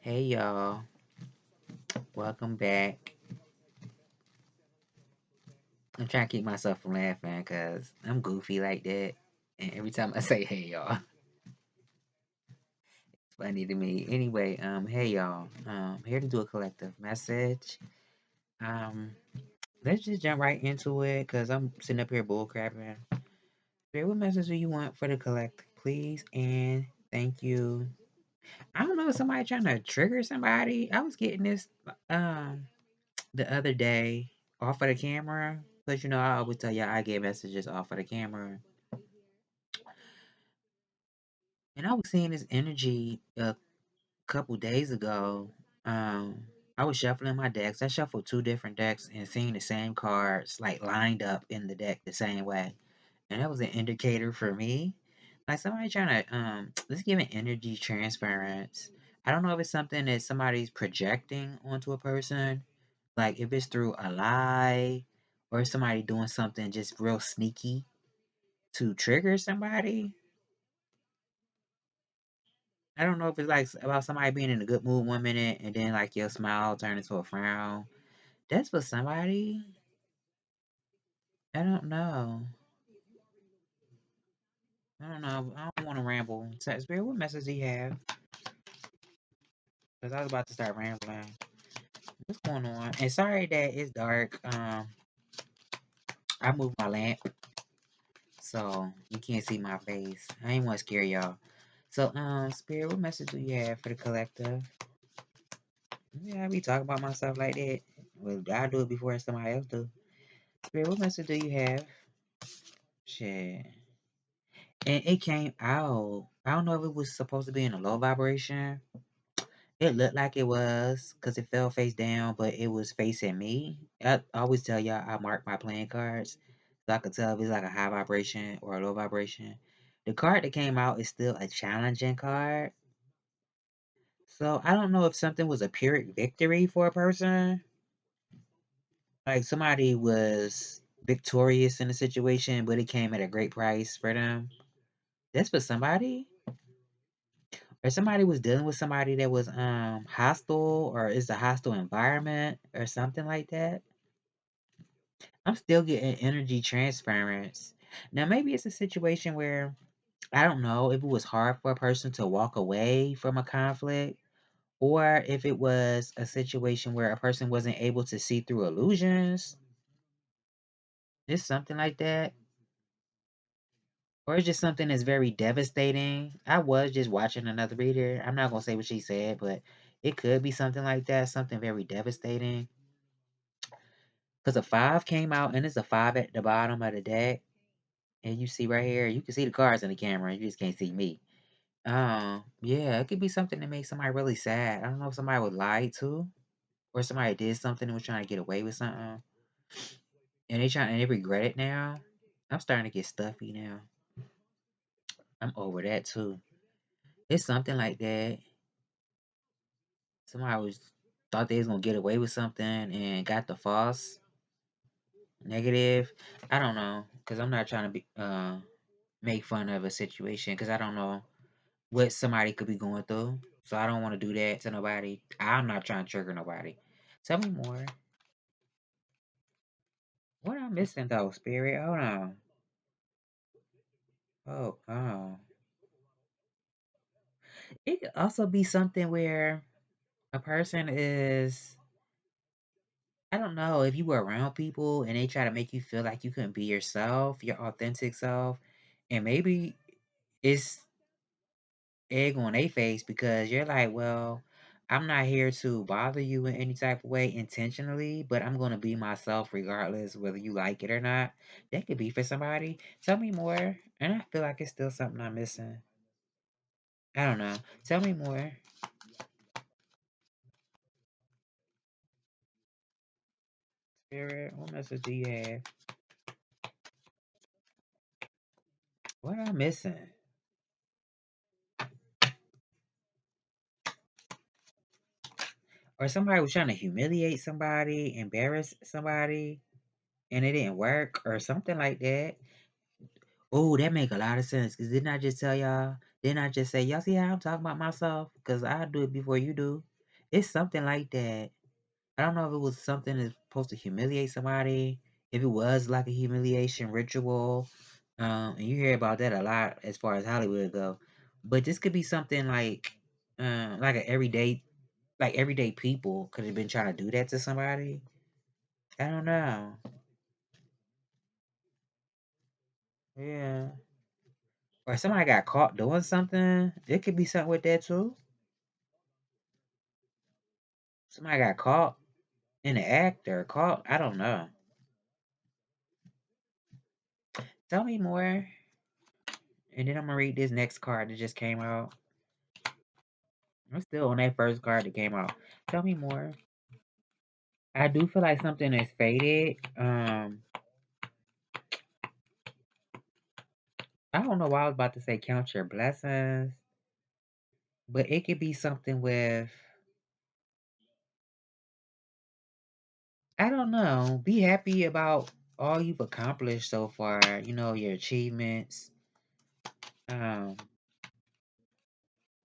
Hey y'all, welcome back. I'm trying to keep myself from laughing because I'm goofy like that. And every time I say hey y'all, it's funny to me. Anyway, hey y'all. Here to do a collective message. Um, let's just jump right into it because I'm sitting up here bullcrapping. What message do you want for the collective, please? And thank you. I don't know, somebody trying to trigger somebody. I was getting this um the other day off of the camera. But I always tell y'all I get messages off of the camera. And I was seeing this energy a couple days ago. Um, I was shuffling my decks. I shuffled two different decks and seeing the same cards like lined up in the deck the same way. And that was an indicator for me. Like somebody trying to let's give an energy transference. I don't know if it's something that somebody's projecting onto a person. Like if it's through a lie or somebody doing something just real sneaky to trigger somebody. I don't know if it's like about somebody being in a good mood 1 minute and then like your smile turn into a frown. That's for somebody. I don't know. I don't know. I don't want to ramble. Spirit, what message do you have? Because I was about to start rambling. What's going on? And sorry that it's dark. I moved my lamp so you can't see my face. I ain't want to scare y'all. So, Spirit, what message do you have for the collective? Yeah, I be talking about myself like that. Well, I do it before somebody else do. Spirit, what message do you have? Shit. And it came out. I don't know if it was supposed to be in a low vibration. It looked like it was because it fell face down, but it was facing me. I always tell y'all I mark my playing cards so I could tell if it's like a high vibration or a low vibration. The card that came out is still a challenging card. So I don't know if something was a pyrrhic victory for a person. Like somebody was victorious in a situation, but it came at a great price for them. That's for somebody. Or somebody was dealing with somebody that was hostile or is a hostile environment or something like that. I'm still getting energy transference. Now maybe it's a situation where I don't know if it was hard for a person to walk away from a conflict or if it was a situation where a person wasn't able to see through illusions. It's something like that. Or it's just something that's very devastating. I was just watching another reader. I'm not gonna say what she said, but it could be something like that, something very devastating. Because a five came out and it's a five at the bottom of the deck. And you see right here, you can see the cards in the camera, you just can't see me. Yeah, it could be something that makes somebody really sad. I don't know if somebody was lied to or somebody did something and was trying to get away with something. And they regret it now. I'm starting to get stuffy now. I'm over that too. It's something like that. Somebody was thought they was gonna get away with something and got the false negative. I don't know, cause I'm not trying to be make fun of a situation, cause I don't know what somebody could be going through. So I don't want to do that to nobody. I'm not trying to trigger nobody. Tell me more. What am I missing though, Spirit? Hold on. Oh. It could also be something where a person is, I don't know, if you were around people and they try to make you feel like you couldn't be yourself, your authentic self, and maybe it's egg on their face because you're like, well, I'm not here to bother you in any type of way intentionally, but I'm going to be myself regardless whether you like it or not. That could be for somebody. Tell me more. And I feel like it's still something I'm missing. I don't know. Tell me more. Spirit, what message do you have? What am I missing? Or somebody was trying to humiliate somebody, embarrass somebody, and it didn't work, or something like that. Oh, that make a lot of sense. Cause didn't I just tell y'all? Didn't I just say y'all see how I'm talking about myself? Cause I do it before you do. It's something like that. I don't know if it was something that's supposed to humiliate somebody. If it was like a humiliation ritual, and you hear about that a lot as far as Hollywood go. But this could be something like a everyday people could have been trying to do that to somebody. I don't know. Yeah. Or somebody got caught doing something. It could be something with that too. Somebody got caught in the act or caught. I don't know. Tell me more. And then I'm gonna read this next card that just came out. I'm still on that first card that came out. Tell me more. I do feel like something is faded. I don't know why I was about to say count your blessings, but it could be something with I don't know. Be happy about all you've accomplished so far. You know your achievements. Um,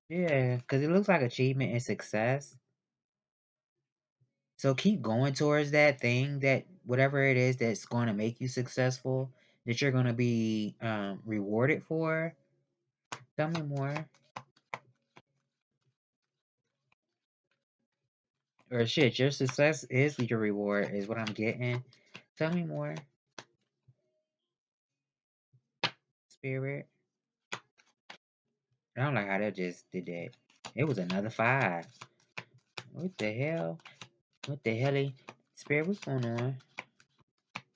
yeah, because it looks like achievement and success. So keep going towards that thing that whatever it is that's going to make you successful, that you're going to be rewarded for. Tell me more. Or shit, your success is your reward, is what I'm getting. Tell me more, spirit. I don't like how that just did that. It was another five. What the hell? What the hell? Spirit, what's going on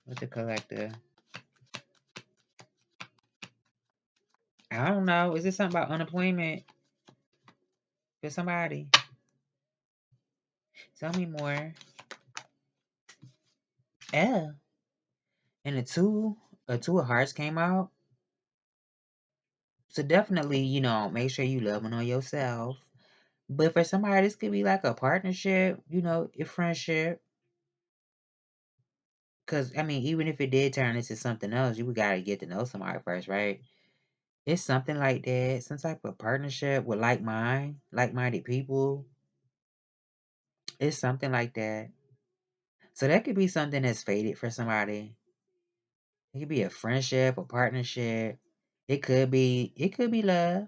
with the collector? I don't know. Is this something about unemployment for somebody? Tell me more. Yeah. And a two of hearts came out. So definitely, make sure you loving on yourself. But for somebody, this could be like a partnership, a friendship. Because, I mean, even if it did turn into something else, you got to get to know somebody first, right? It's something like that. Some type of partnership with like-minded people. It's something like that. So that could be something that's faded for somebody. It could be a friendship, a partnership. It could be love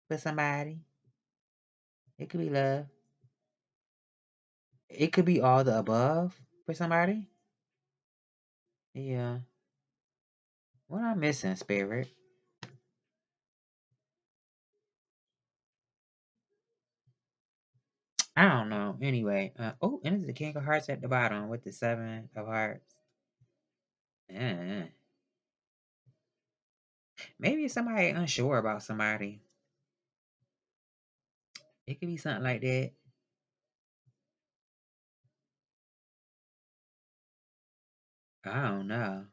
for somebody. It could be love. It could be all the above for somebody. Yeah. What am I missing, spirit? I don't know. Anyway, and it's the King of Hearts at the bottom with the Seven of Hearts. Uh, maybe it's somebody unsure about somebody. It could be something like that. I don't know.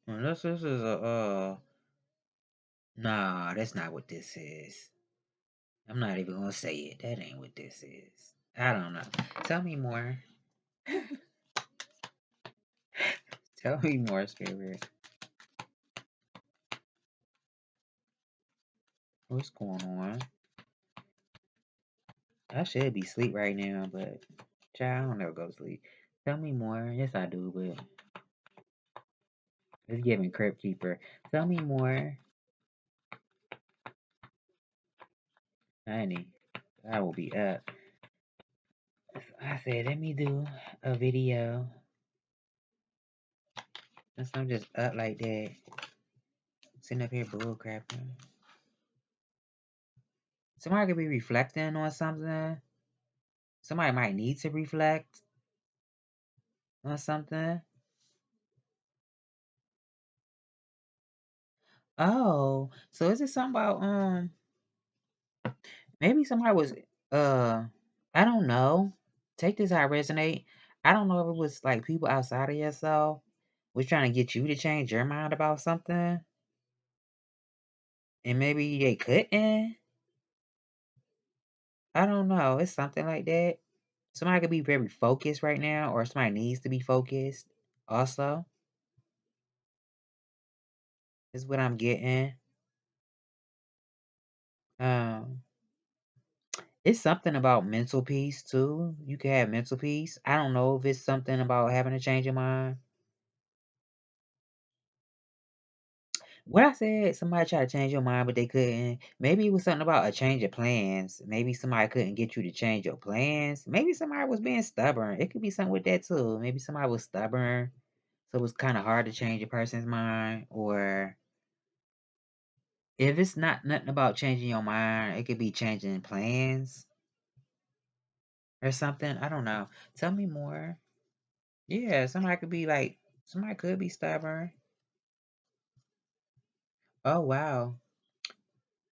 Unless this is nah, that's not what this is. I'm not even gonna say it. That ain't what this is. I don't know. Tell me more. Tell me more, spirit. What's going on? I should be asleep right now, but child, I don't never go to sleep. Tell me more. Yes, I do, but it's giving Crypt Keeper. Tell me more, honey. I will be up. I said, let me do a video. Since I'm just up like that, sitting up here bull crapping. Somebody could be reflecting on something. Somebody might need to reflect on something. Oh, so is it something about maybe somebody was uh I don't know. Take this how it resonate. I don't know if it was like people outside of yourself was trying to get you to change your mind about something, and maybe they couldn't. I don't know. It's something like that. Somebody could be very focused right now, or somebody needs to be focused. Also, is what I'm getting. Um, it's something about mental peace too. You can have mental peace. I don't know if it's something about having a change of mind. What I said, somebody tried to change your mind, but they couldn't. Maybe it was something about a change of plans. Maybe somebody couldn't get you to change your plans. Maybe somebody was being stubborn. It could be something with that too. Maybe somebody was stubborn, so it was kind of hard to change a person's mind. Or if it's not nothing about changing your mind, it could be changing plans or something. I don't know. Tell me more. Yeah, somebody could be stubborn. Oh wow.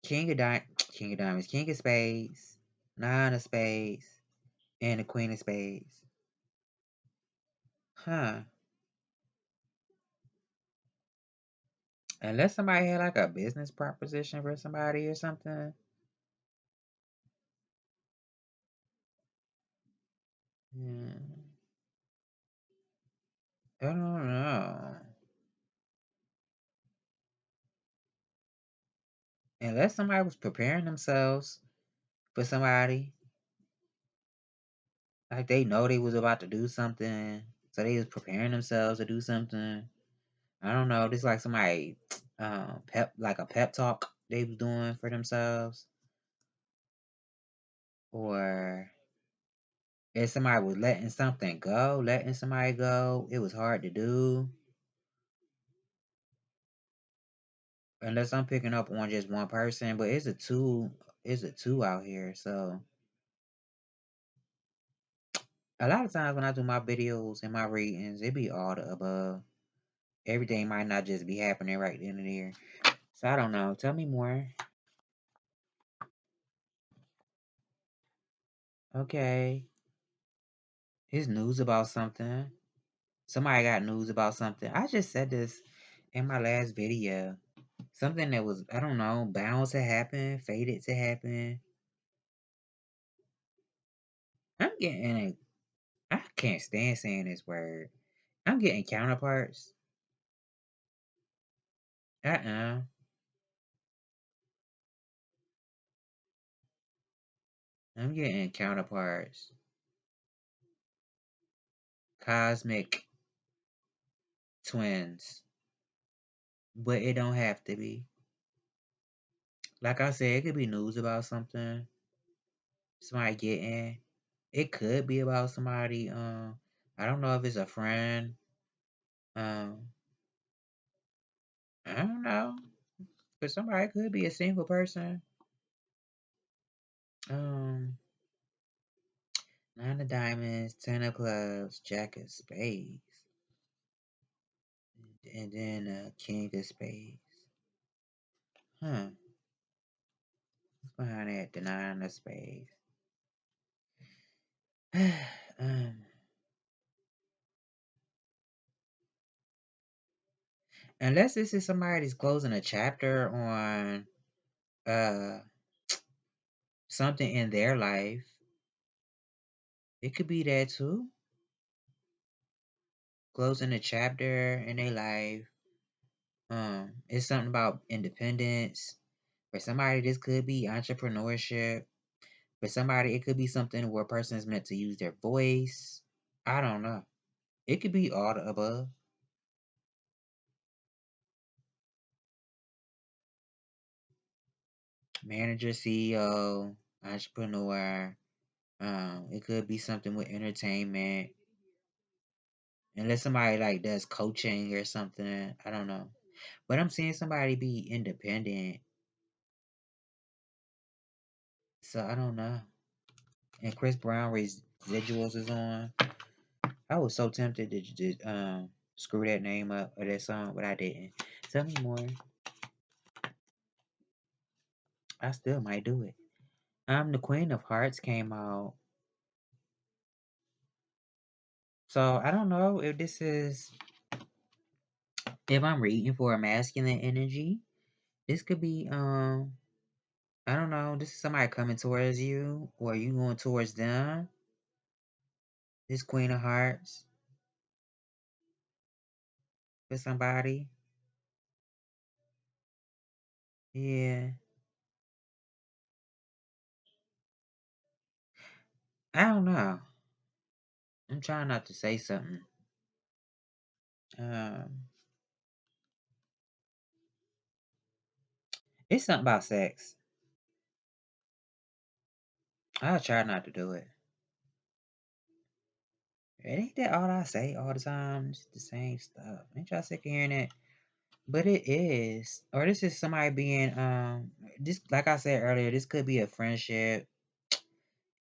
King of Diamonds, King of Spades, Nine of Spades, and the Queen of Spades. Huh. Unless somebody had like a business proposition for somebody or something. Hmm. I don't know. Unless somebody was preparing themselves for somebody. Like they know they was about to do something. So they was preparing themselves to do something. I don't know. This like somebody like a pep talk they was doing for themselves. Or if somebody was letting somebody go, it was hard to do. Unless I'm picking up on just one person, but it's a two out here. So a lot of times when I do my videos and my readings, it be all the above. Everything might not just be happening right then and there. So I don't know. Tell me more. Okay. It's news about something. Somebody got news about something. I just said this in my last video. Something that was, I don't know, bound to happen, fated to happen. I'm getting a, I can't stand saying this word. I'm getting counterparts. Uh-uh. I'm getting counterparts. Cosmic twins. But it don't have to be. Like I said, it could be news about something. Somebody getting. It could be about somebody, I don't know if it's a friend. Um, I don't know. But somebody could be a single person. Um, Nine of Diamonds, Ten of Clubs, Jack of Spades, and then King of Spades. Huh. What's behind that? The Nine of Spades. um, unless this is somebody that's closing a chapter on uh something in their life. It could be that too. Closing a chapter in their life. It's something about independence. For somebody, this could be entrepreneurship. For somebody, it could be something where a person is meant to use their voice. I don't know. It could be all the above. Manager, CEO, entrepreneur. It could be something with entertainment. Unless somebody like does coaching or something. I don't know. But I'm seeing somebody be independent. So I don't know. And Chris Brown residuals is on. I was so tempted to just screw that name up or that song, but I didn't. Tell me more. I still might do it. The Queen of Hearts came out. So I don't know if I'm reading for a masculine energy. This could be I don't know, this is somebody coming towards you or you going towards them. This Queen of Hearts for somebody. Yeah. I don't know. I'm trying not to say something. Um, it's something about sex. I'll try not to do it. It ain't that all I say all the time. It's the same stuff. Ain't y'all sick of hearing it? But it is. Or this is somebody being this, like I said earlier, this could be a friendship.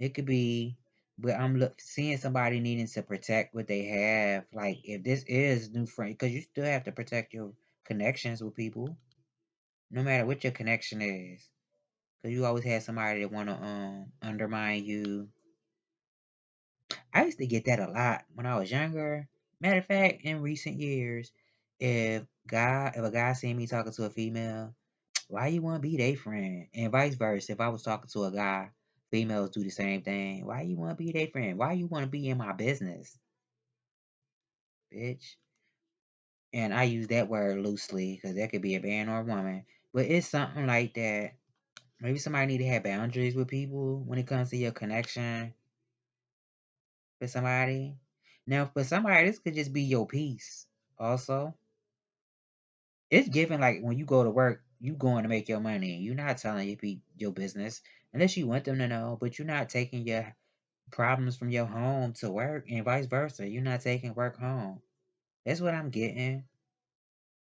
It could be, but I'm seeing somebody needing to protect what they have. Like if this is new friend, because you still have to protect your connections with people, no matter what your connection is. Because you always have somebody that want to undermine you. I used to get that a lot when I was younger. Matter of fact, in recent years, if a guy seen me talking to a female, why you want to be their friend? And vice versa. If I was talking to a guy, females do the same thing. Why you want to be their friend? Why you want to be in my business, bitch? And I use that word loosely because that could be a man or a woman. But it's something like that. Maybe somebody need to have boundaries with people when it comes to your connection with somebody. Now, for somebody, this could just be your peace. Also, it's given like when you go to work, you going to make your money. You're not telling your business unless you want them to know, but you're not taking your problems from your home to work and vice versa. You're not taking work home. That's what I'm getting.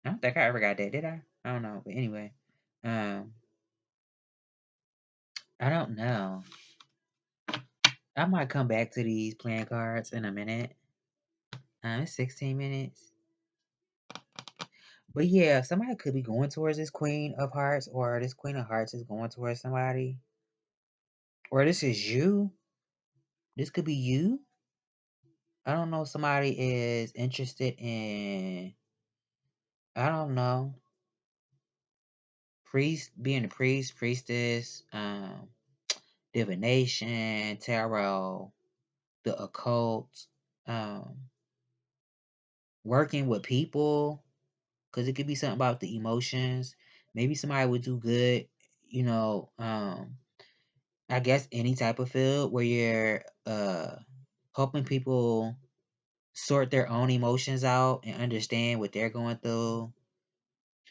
I don't think I ever got that, did I? I don't know. But anyway, um, I don't know. I might come back to these playing cards in a minute. It's 16 minutes. But yeah, somebody could be going towards this Queen of Hearts, or this Queen of Hearts is going towards somebody. Or this is you. This could be you. I don't know. Somebody is interested in, I don't know, being a priest, priestess, divination, tarot, the occult, um, working with people, because it could be something about the emotions. Maybe somebody would do good, you know, I guess any type of field where you're helping people sort their own emotions out and understand what they're going through.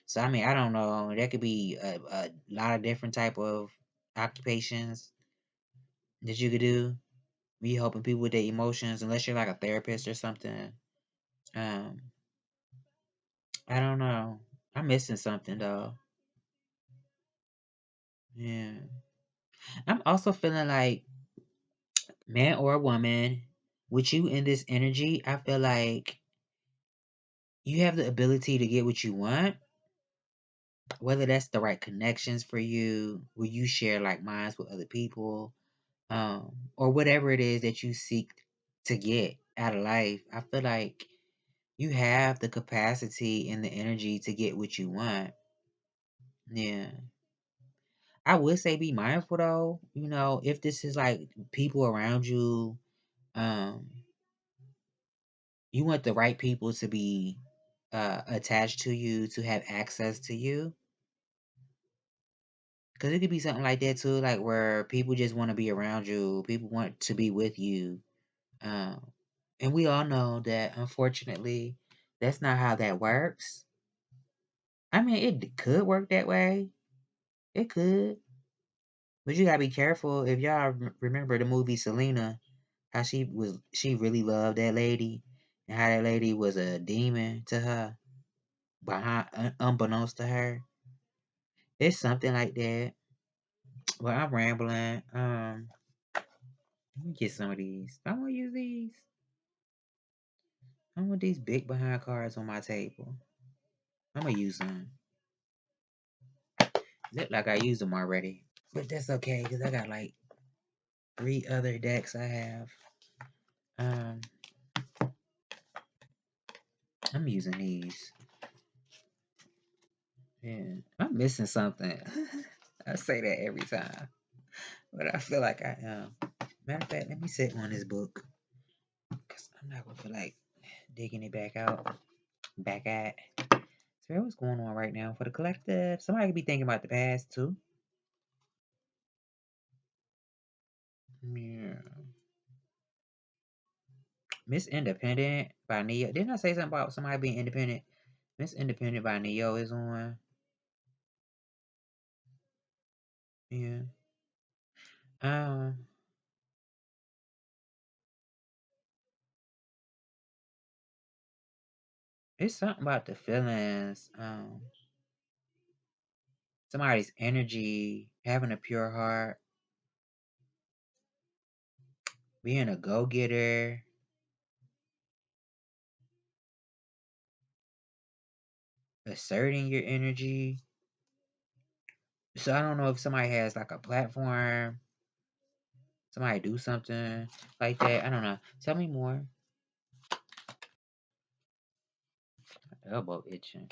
So I mean, I don't know. That could be a lot of different type of occupations that you could do. Be helping people with their emotions, unless you're like a therapist or something. Um, I don't know. I'm missing something though. Yeah. I'm also feeling like man or woman, with you in this energy, I feel like you have the ability to get what you want, whether that's the right connections for you, will you share like minds with other people, or whatever it is that you seek to get out of life. I feel like you have the capacity and the energy to get what you want. Yeah. I would say be mindful though, if this is like people around you, um, you want the right people to be attached to you, to have access to you. Because it could be something like that too, like where people just want to be around you, people want to be with you. Um, and we all know that unfortunately, that's not how that works. I mean, it could work that way. It could. But you gotta be careful. If y'all remember the movie Selena, how she really loved that lady, and how that lady was a demon to her, unbeknownst to her. It's something like that. Well, I'm rambling. Let me get some of these. I want to use these. I want these big behind cards on my table. I'm gonna use them. Look like I used them already, but that's okay because I got like 3 other decks I have. Um, I'm using these. Yeah, I'm missing something. I say that every time, but I feel like I am. Matter of fact, let me sit on this book because I'm not gonna feel like digging it back out. Back at. So what's going on right now for the collective? Somebody could be thinking about the past too. Yeah. Miss Independent by Neo. Didn't I say something about somebody being independent? Miss Independent by Neo is on. Yeah. Um, it's something about the feelings. Somebody's energy, having a pure heart, being a go-getter, asserting your energy. So I don't know if somebody has like a platform, somebody do something like that. I don't know. Tell me more. Elbow itching.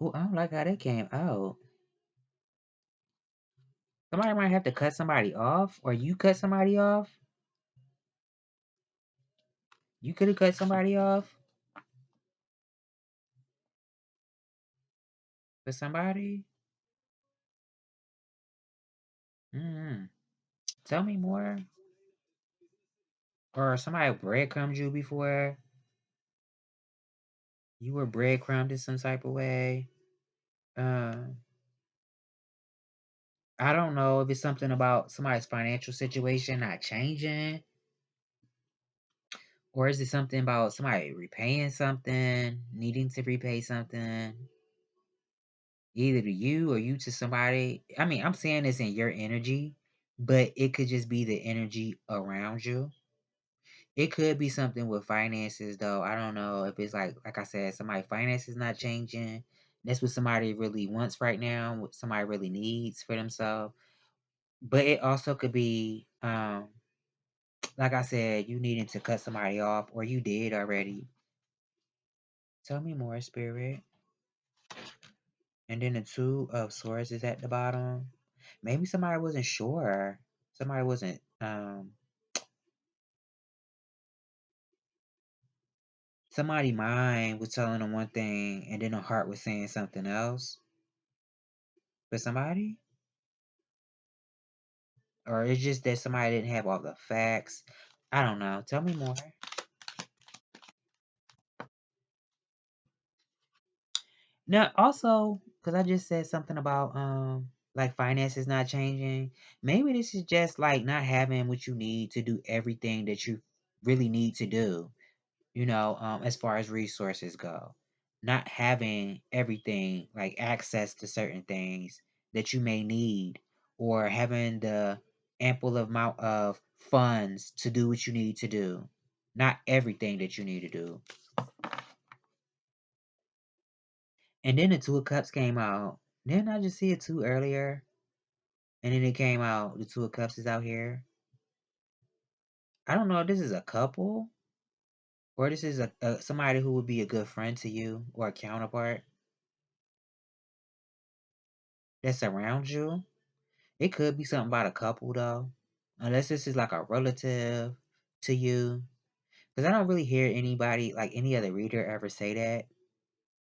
Oh, I don't like how that came out. Somebody might have to cut somebody off, or you cut somebody off. You could have cut somebody off for somebody. Mm-hmm. Tell me more. Or somebody breadcrumbed you before. You were breadcrumbed in some type of way. Uh, I don't know if it's something about somebody's financial situation not changing, or is it something about somebody repaying something, needing to repay something, either to you or you to somebody. I mean, I'm saying this in your energy, but it could just be the energy around you. It could be something with finances, though. I don't know if it's like I said, somebody finances not changing. That's what somebody really wants right now, what somebody really needs for themselves. But it also could be, like I said, you needing to cut somebody off, or you did already. Tell me more, Spirit. And then the Two of Swords is at the bottom. Maybe somebody wasn't sure. Somebody wasn't. Somebody mind was telling them one thing, and then the heart was saying something else. For somebody, or it's just that somebody didn't have all the facts. I don't know. Tell me more. Now, also, because I just said something about like finances not changing. Maybe this is just like not having what you need to do everything that you really need to do. As far as resources go, not having everything like access to certain things that you may need, or having the ample amount of funds to do what you need to do. Not everything that you need to do. And then the Two of Cups came out. Didn't I just see it too earlier? And then it came out. The Two of Cups is out here. I don't know if this is a couple, or this is a somebody who would be a good friend to you, or a counterpart that's around you. It could be something about a couple though, unless this is like a relative to you. Because I don't really hear anybody, like any other reader, ever say that.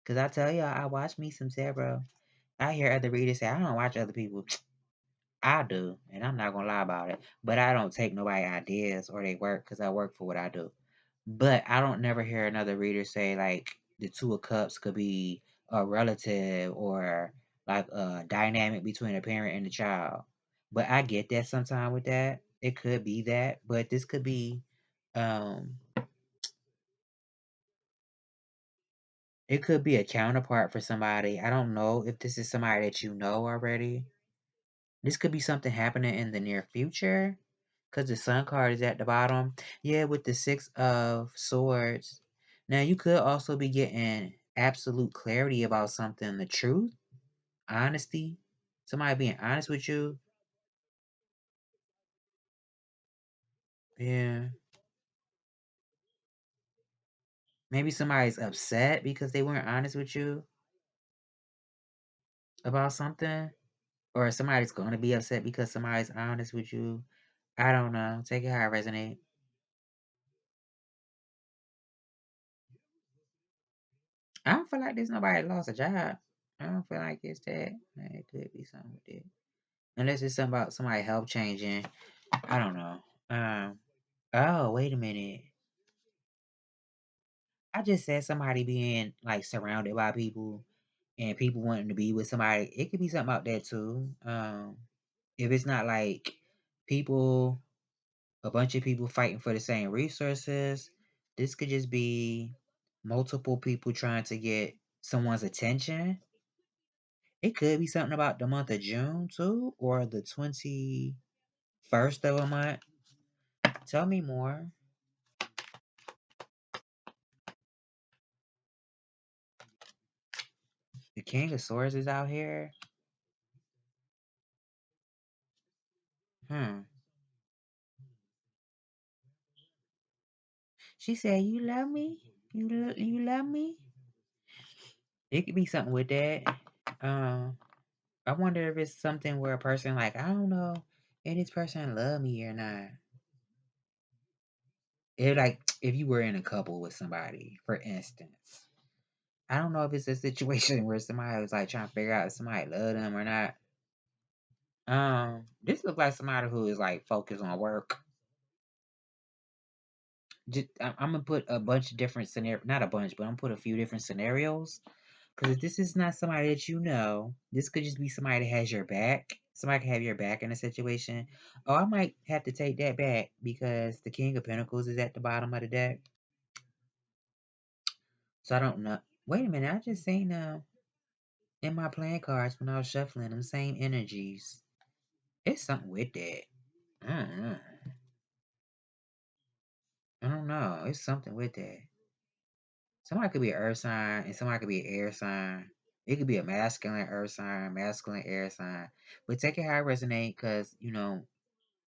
Because I tell you, I watch me some tarot. I hear other readers say, I don't watch other people. I do, and I'm not gonna lie about it. But I don't take nobody ideas or they work, because I work for what I do. But I don't never hear another reader say like the Two of Cups could be a relative, or like a dynamic between a parent and a child. But I get that sometime with that. It could be that, but this could be um it could be a counterpart for somebody. I don't know if this is somebody that you know already. This could be something happening in the near future, because the Sun card is at the bottom. Yeah, with the Six of Swords. Now, you could also be getting absolute clarity about something, the truth, honesty, somebody being honest with you. Yeah. Maybe somebody's upset because they weren't honest with you about something. Or somebody's going to be upset because somebody's honest with you. I don't know. Take it how it resonates. I don't feel like there's nobody that lost a job. I don't feel like it's that. It could be something with it. Unless it's something about somebody health changing. I don't know. Oh, wait a minute. I just said somebody being like surrounded by people and people wanting to be with somebody. It could be something out there too. If it's not like people, a bunch of people fighting for the same resources, this could just be multiple people trying to get someone's attention. It could be something about the month of June too, or the 21st of a month. Tell me more. The King of Swords is out here. Hmm. She said, "You love me? You love me?" It could be something with that. Um, I wonder if it's something where a person like, I don't know, and this person love me or not. If like if you were in a couple with somebody, for instance. I don't know if it's a situation where somebody was like trying to figure out if somebody love them or not. This looks like somebody who is like focused on work. I'm gonna put a bunch of different scenario, not a bunch, but I'm gonna put a few different scenarios. Because if this is not somebody that you know, this could just be somebody that has your back. Somebody can have your back in a situation. Oh, I might have to take that back because the King of Pentacles is at the bottom of the deck. So I don't know. Wait a minute, I just seen in my playing cards when I was shuffling them same energies. It's something with that. I don't know. I don't know. It's something with that. Somebody could be an earth sign and somebody could be an air sign. It could be a masculine earth sign, masculine air sign. But take it how it resonates because,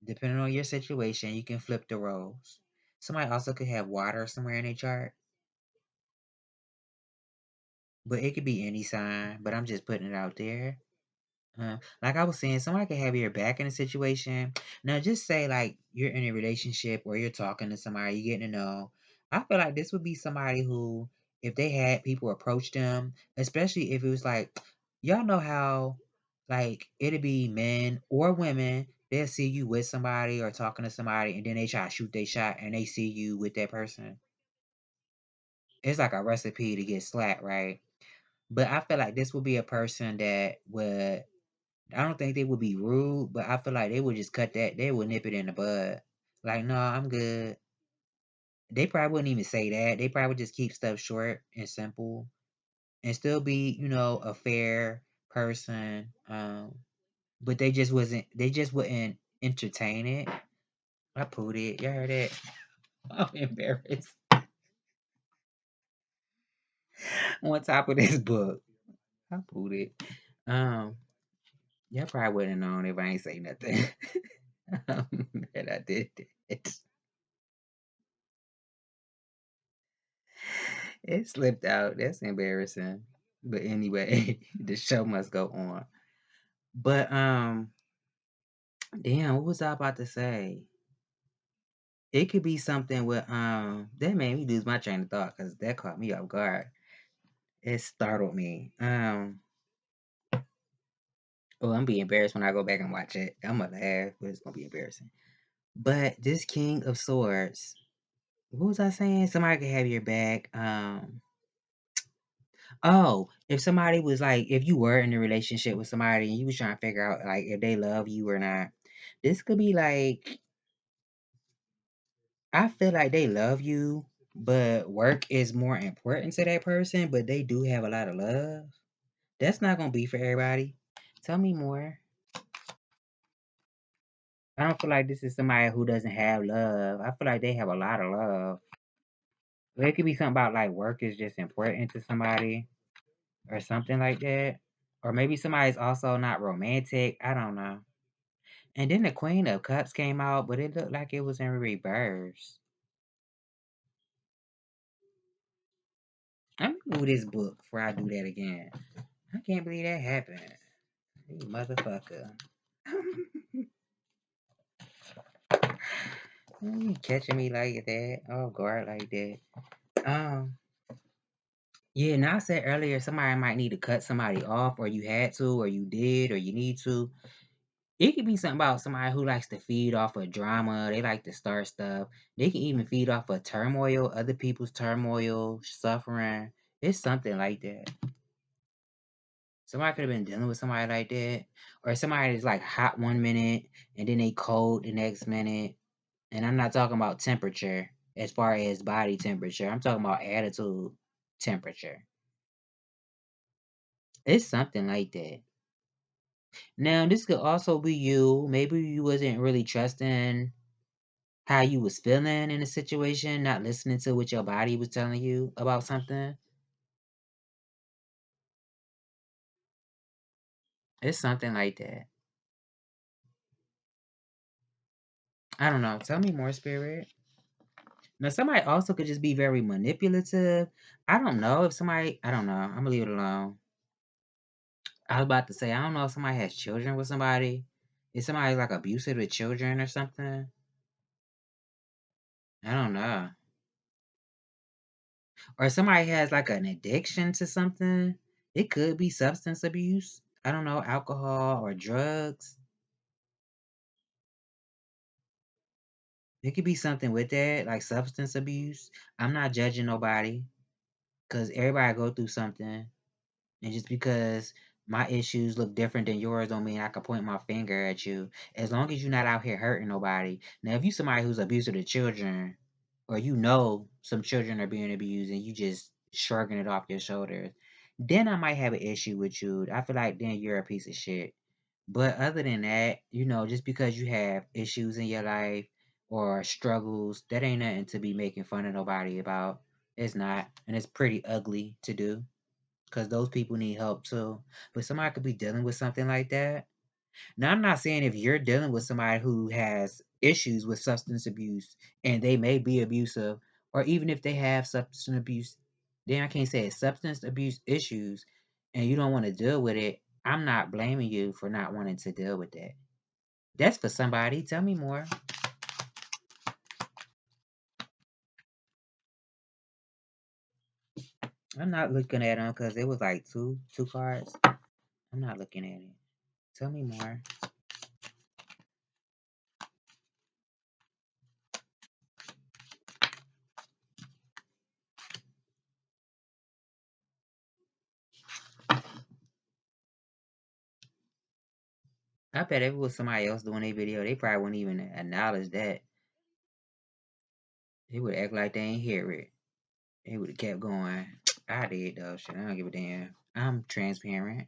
depending on your situation, you can flip the roles. Somebody also could have water somewhere in their chart, but it could be any sign. But I'm just putting it out there. Like I was saying, somebody could have your back in a situation. Now, just say like you're in a relationship or you're talking to somebody, you're getting to know. I feel like this would be somebody who, if they had people approach them, especially if it was like, y'all know how, like it'd be men or women. They'll see you with somebody or talking to somebody, and then they try to shoot their shot, and they see you with that person. It's like a recipe to get slapped, right? But I feel like this would be a person that would I don't think they would be rude, but I feel like they would just cut that. They would nip it in the bud. Like, no, I'm good. They probably wouldn't even say that. They probably would just keep stuff short and simple and still be, a fair person. But they just wouldn't entertain it. I put it. You heard it. I'm embarrassed. On top of this book. I put it. Um, y'all probably wouldn't have known if I ain't say nothing. That I did it. It slipped out. That's embarrassing. But anyway, the show must go on. But damn, what was I about to say? It could be something with that made me lose my train of thought because that caught me off guard. It startled me. Oh, I'm be embarrassed when I go back and watch it. I'm gonna laugh, but it's gonna be embarrassing. But this King of Swords, what was I saying? Somebody could have your back. Oh, if somebody was like, if you were in a relationship with somebody and you was trying to figure out like if they love you or not, this could be like, I feel like they love you, but work is more important to that person, but they do have a lot of love. That's not gonna be for everybody. Tell me more. I don't feel like this is somebody who doesn't have love. I feel like they have a lot of love. But it could be something about like work is just important to somebody or something like that. Or maybe somebody's also not romantic. I don't know. And then the Queen of Cups came out, but it looked like it was in reverse. I'm gonna move this book before I do that again. I can't believe that happened. You motherfucker. You catching me like that? Oh, guard like that. Um, yeah, now I said earlier somebody might need to cut somebody off, or you had to, or you did, or you need to. It could be something about somebody who likes to feed off of drama. They like to start stuff. They can even feed off of turmoil, other people's turmoil, suffering. It's something like that. Somebody could have been dealing with somebody like that. Or somebody is like hot 1 minute and then they cold the next minute. And I'm not talking about temperature as far as body temperature. I'm talking about attitude temperature. It's something like that. Now, this could also be you. Maybe you wasn't really trusting how you was feeling in a situation, not listening to what your body was telling you about something. It's something like that. I don't know. Tell me more, spirit. Now, somebody also could just be very manipulative. I don't know if somebody, I don't know. I'm gonna leave it alone. I was about to say, I don't know if somebody has children with somebody. If somebody's like abusive to children or something. I don't know. Or somebody has like an addiction to something. It could be substance abuse. I don't know, alcohol or drugs. It could be something with that, like substance abuse. I'm not judging nobody because everybody go through something. And just because my issues look different than yours don't mean I can point my finger at you. As long as you're not out here hurting nobody. Now, if you somebody who's abusive to children, or you know some children are being abused and you just shrugging it off your shoulders, then I might have an issue with you. I feel like then you're a piece of shit. But other than that, just because you have issues in your life or struggles, that ain't nothing to be making fun of nobody about. It's not. And it's pretty ugly to do because those people need help too. But somebody could be dealing with something like that. Now, I'm not saying if you're dealing with somebody who has issues with substance abuse and they may be abusive, or even if they have substance abuse, then I can't say it's substance abuse issues and you don't want to deal with it. I'm not blaming you for not wanting to deal with that. That's for somebody. Tell me more. I'm not looking at them because it was like two cards. I'm not looking at it. Tell me more. I bet if it was somebody else doing a video, they probably wouldn't even acknowledge that. They would act like they ain't hear it. They would have kept going. I did though. Shit, I don't give a damn. I'm transparent.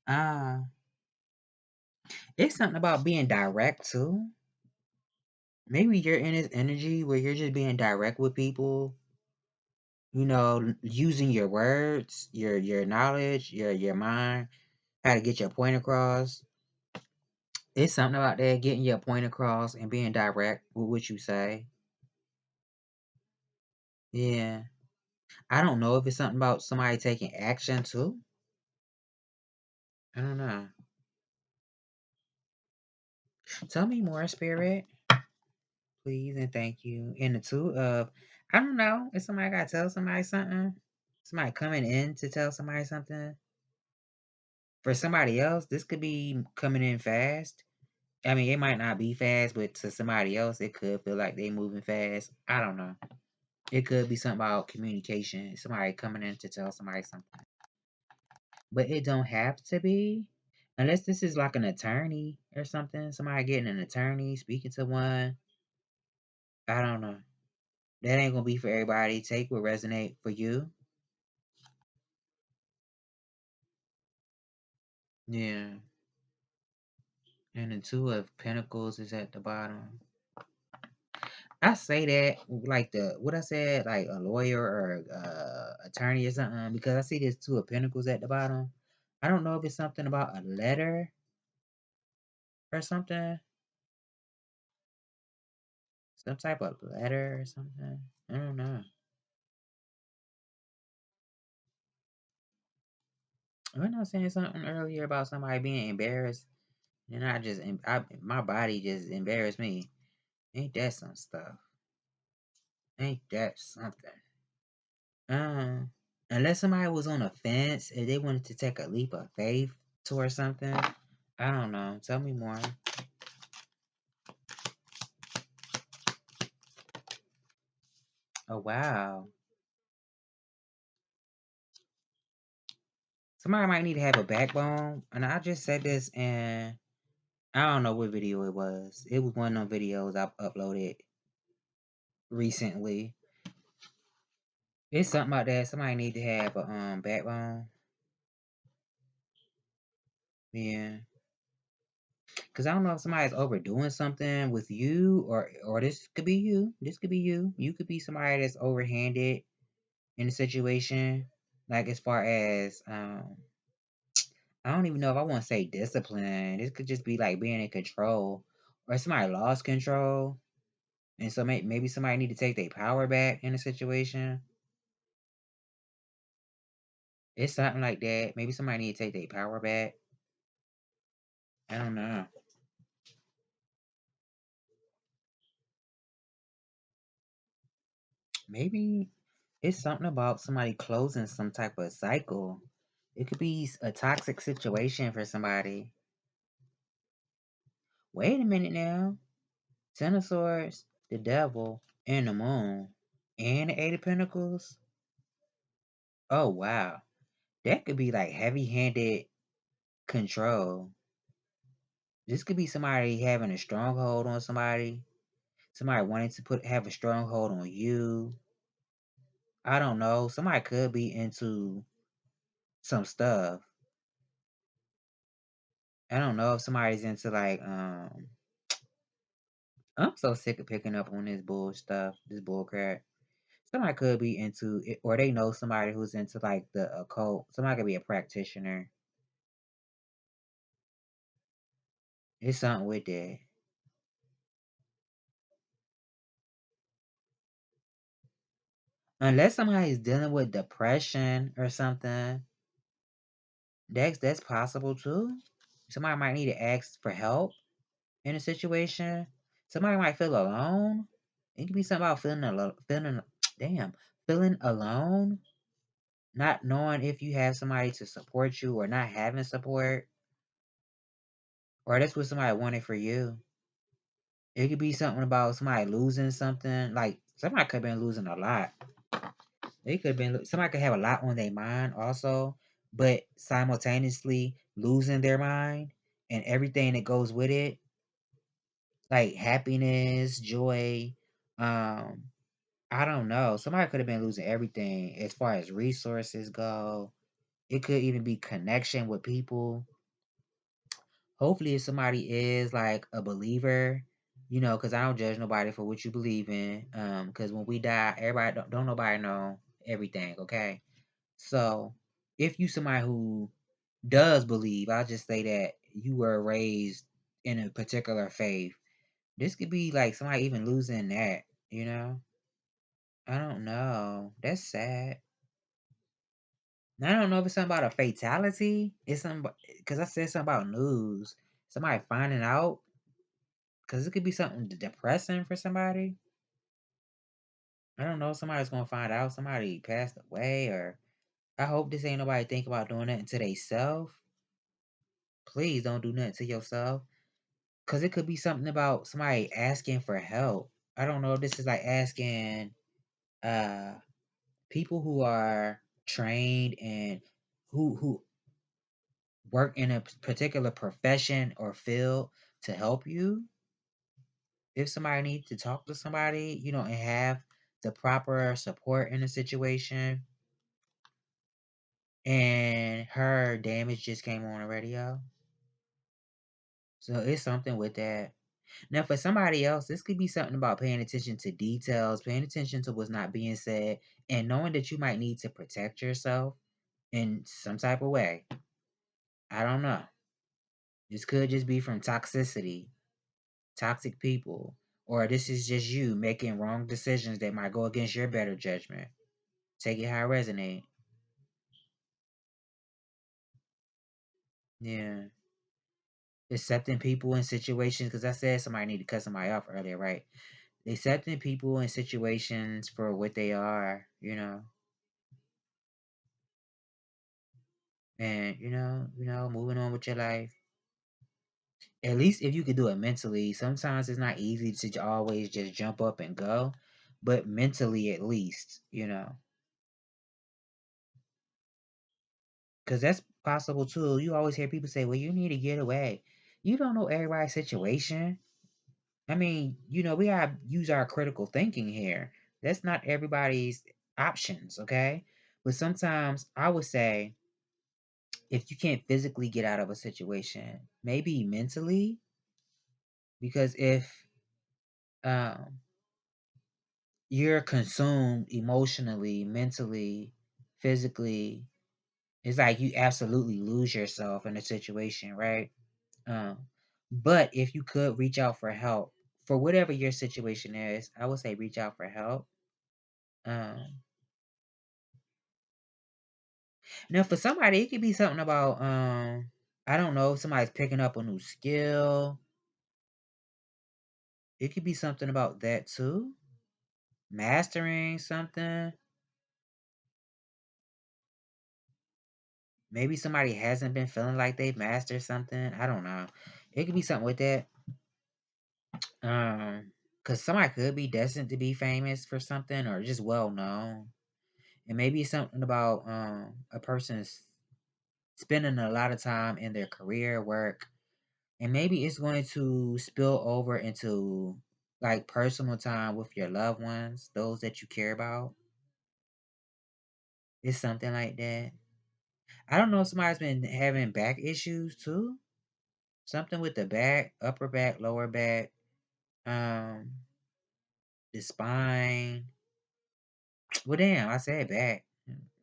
Uh, it's something about being direct too. Maybe you're in this energy where you're just being direct with people. Using your words, your knowledge, your mind, how to get your point across. It's something about that, getting your point across and being direct with what you say. Yeah. I don't know if it's something about somebody taking action too. I don't know. Tell me more, spirit, please, and thank you. And the two of, I don't know, if somebody got to tell somebody something, somebody coming in to tell somebody something. For somebody else, this could be coming in fast. I mean, it might not be fast, but to somebody else, it could feel like they moving fast. I don't know. It could be something about communication. Somebody coming in to tell somebody something. But it don't have to be. Unless this is like an attorney or something. Somebody getting an attorney, speaking to one. I don't know. That ain't gonna be for everybody. Take what resonate for you. Yeah. And the two of pentacles is at the bottom. I say that like the what I said, like a lawyer or attorney or something, because I see this two of pentacles at the bottom. I don't know if it's something about a letter or something. Some type of letter or something. I don't know. When I was saying something earlier about somebody being embarrassed, and my body just embarrassed me. Ain't that some stuff? Ain't that something? Uh, Unless somebody was on a fence and they wanted to take a leap of faith towards something, I don't know. Tell me more. Oh, wow. Somebody might need to have a backbone. And I just said this in, I don't know what video it was. It was one of them videos I uploaded recently. It's something about that. Somebody need to have a backbone. Yeah. Because I don't know if somebody's overdoing something with you, or this could be you. This could be you. You could be somebody that's overhanded in a situation. Like as far as I don't even know if I want to say discipline. This could just be like being in control, or somebody lost control, and so maybe somebody need to take their power back in a situation. It's something like that. Maybe somebody need to take their power back. I don't know. Maybe it's something about somebody closing some type of cycle. It could be a toxic situation for somebody. Wait a minute now. Ten of Swords, the Devil, and the Moon, and the Eight of Pentacles. Oh wow, that could be like heavy-handed control. This could be somebody having a stronghold on somebody. Somebody wanting to have a stronghold on you. I don't know. Somebody could be into some stuff. I don't know if somebody's into like I'm so sick of picking up on this bull stuff, this bull crap. Somebody could be into it, or they know somebody who's into like the occult. Somebody could be a practitioner. It's something with that. Unless somebody's dealing with depression or something, that's possible too. Somebody might need to ask for help in a situation. Somebody might feel alone. It could be something about feeling alone, damn, feeling alone, not knowing if you have somebody to support you or not having support, or that's what somebody wanted for you. It could be something about somebody losing something. Like somebody could have been losing a lot. They could have been somebody could have a lot on their mind also, but simultaneously losing their mind and everything that goes with it, like happiness, joy. Um, I don't know. Somebody could have been losing everything as far as resources go. It could even be connection with people. Hopefully, if somebody is like a believer, because I don't judge nobody for what you believe in. Because when we die, everybody don't nobody know everything. Okay, so if you somebody who does believe, I'll just say that you were raised in a particular faith. This could be like somebody even losing that. You know, I don't know. That's sad. I don't know if it's something about a fatality. It's something because I said something about news. Somebody finding out because it could be something depressing for somebody. I don't know. Somebody's gonna find out somebody passed away, or I hope this ain't nobody think about doing that to they self. Please don't do nothing to yourself, because it could be something about somebody asking for help. I don't know if this is like asking uh people who are trained and who work in a particular profession or field to help you. If somebody needs to talk to somebody, and have the proper support in a situation, and her damage just came on the radio. So it's something with that. Now, for somebody else, this could be something about paying attention to details, paying attention to what's not being said, and knowing that you might need to protect yourself in some type of way. I don't know. This could just be from toxicity, toxic people, or this is just you making wrong decisions that might go against your better judgment. Take it how it resonate. Yeah. Accepting people in situations, because I said somebody need to cut somebody off earlier, right? Accepting people in situations for what they are, and moving on with your life. At least if you could do it mentally. Sometimes it's not easy to always just jump up and go, but mentally at least, because that's possible too. You always hear people say, well, you need to get away. You don't know everybody's situation. I mean, we gotta use our critical thinking here. That's not everybody's options, okay? But sometimes I would say if you can't physically get out of a situation, maybe mentally, because if um you're consumed emotionally, mentally, physically, it's like you absolutely lose yourself in a situation, right? Um, but if you could reach out for help for whatever your situation is, I would say reach out for help. Um, Now for somebody, it could be something about I don't know, somebody's picking up a new skill. It could be something about that too. Mastering something. Maybe somebody hasn't been feeling like they've mastered something. I don't know. It could be something with that. Because somebody could be destined to be famous for something or just well known. And maybe it's something about a person's spending a lot of time in their career, work, and maybe it's going to spill over into like personal time with your loved ones, those that you care about. It's something like that. I don't know if somebody's been having back issues too. Something with the back, upper back, lower back, um, the spine. Well, damn, I said back.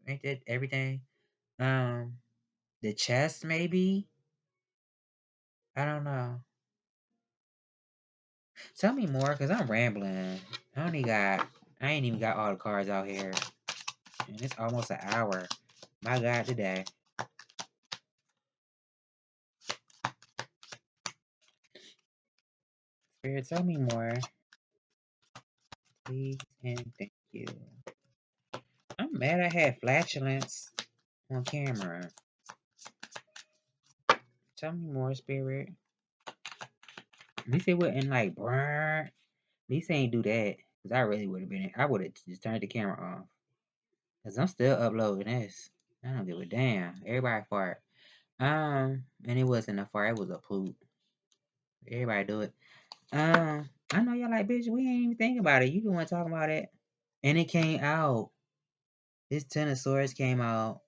Ain't that everything? Um, the chest maybe. I don't know. Tell me more, cause I'm rambling. I ain't even got all the cards out here, and it's almost an hour. My God, today. Spirit, tell me more, please, and thank you. I'm mad I had flatulence on camera. Tell me more, Spirit. At least it wouldn't like burn. At least they ain't do that. Cause I really would have been. I would have just turned the camera off. Cause I'm still uploading this. I don't give a damn. Everybody fart. And it wasn't a fart. It was a poop. Everybody do it. I know y'all like, bitch. We ain't even thinking about it. You the one talking about it, and it came out. This Tennosaurus came out.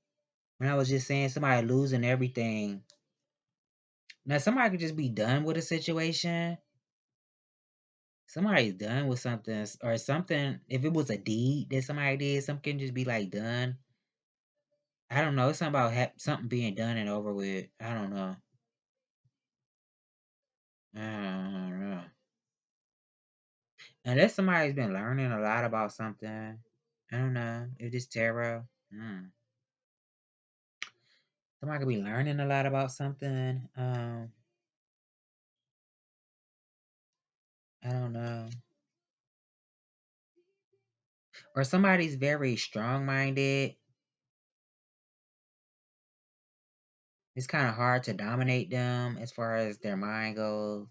And I was just saying somebody losing everything. Now somebody could just be done with a situation. Somebody's done with something or something. If it was a deed that somebody did, something can just be like done. I don't know. It's something about something being done and over with. I don't know. I don't know. Unless somebody's been learning a lot about something. I don't know. If it's tarot. Somebody could be learning a lot about something. I don't know. Or somebody's very strong minded. It's kind of hard to dominate them as far as their mind goes.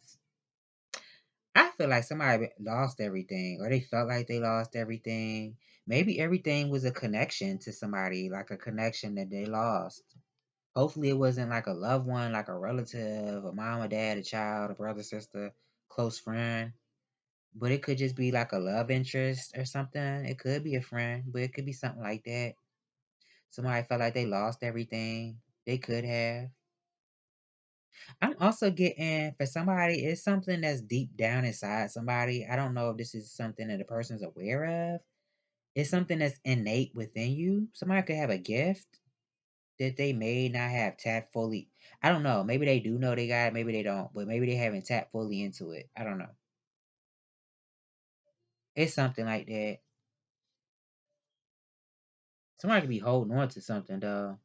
I feel like somebody lost everything, or they felt like they lost everything. Maybe everything was a connection to somebody, like a connection that they lost. Hopefully, it wasn't like a loved one, like a relative, a mom, a dad, a child, a brother, sister, close friend. But it could just be like a love interest or something. It could be a friend, but it could be something like that. Somebody felt like they lost everything they could have. I'm also getting for somebody, it's something that's deep down inside somebody. I don't know if this is something that the person's aware of. It's something that's innate within you. Somebody could have a gift that they may not have tapped fully. I don't know. Maybe they do know they got it, maybe they don't, but maybe they haven't tapped fully into it. I don't know. It's something like that. Somebody could be holding on to something though.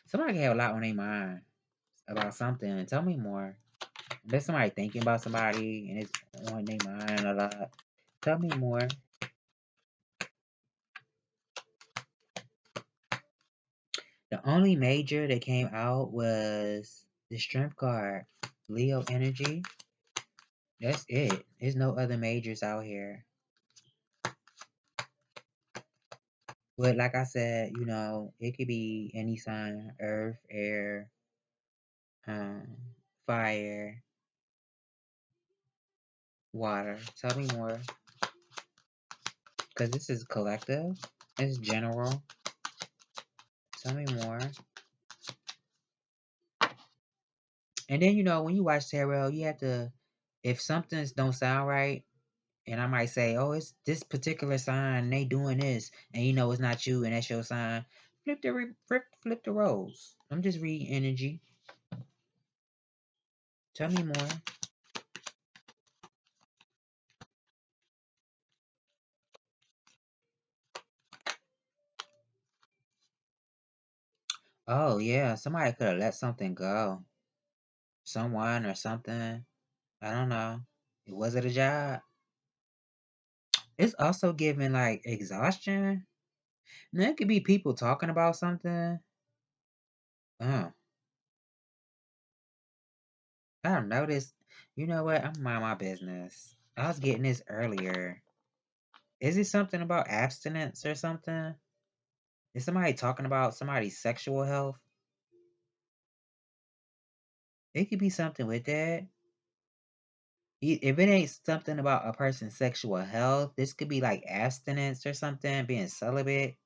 Somebody can have a lot on their mind about something. Tell me more. There's somebody thinking about somebody and it's on their mind a lot. Tell me more. The only major that came out was the strength card. Leo energy. That's it. There's no other majors out here. But like I said, it could be any sign: earth, air, um, fire, water. Tell me more. Because this is collective. It's general. Tell me more. And then, when you watch tarot, you have to, if something's don't sound right, and I might say, oh, it's this particular sign, they doing this, and it's not you, and that's your sign. Flip the roles. I'm just reading energy. Tell me more. Oh yeah, somebody could have let something go. Someone or something. I don't know. Was it a job? It's also giving like exhaustion. Now it could be people talking about something. Oh, I don't know this. You know what? I'm mind my business. I was getting this earlier. Is it something about abstinence or something? Is somebody talking about somebody's sexual health? It could be something with that. If it ain't something about a person's sexual health, this could be like abstinence or something, being celibate.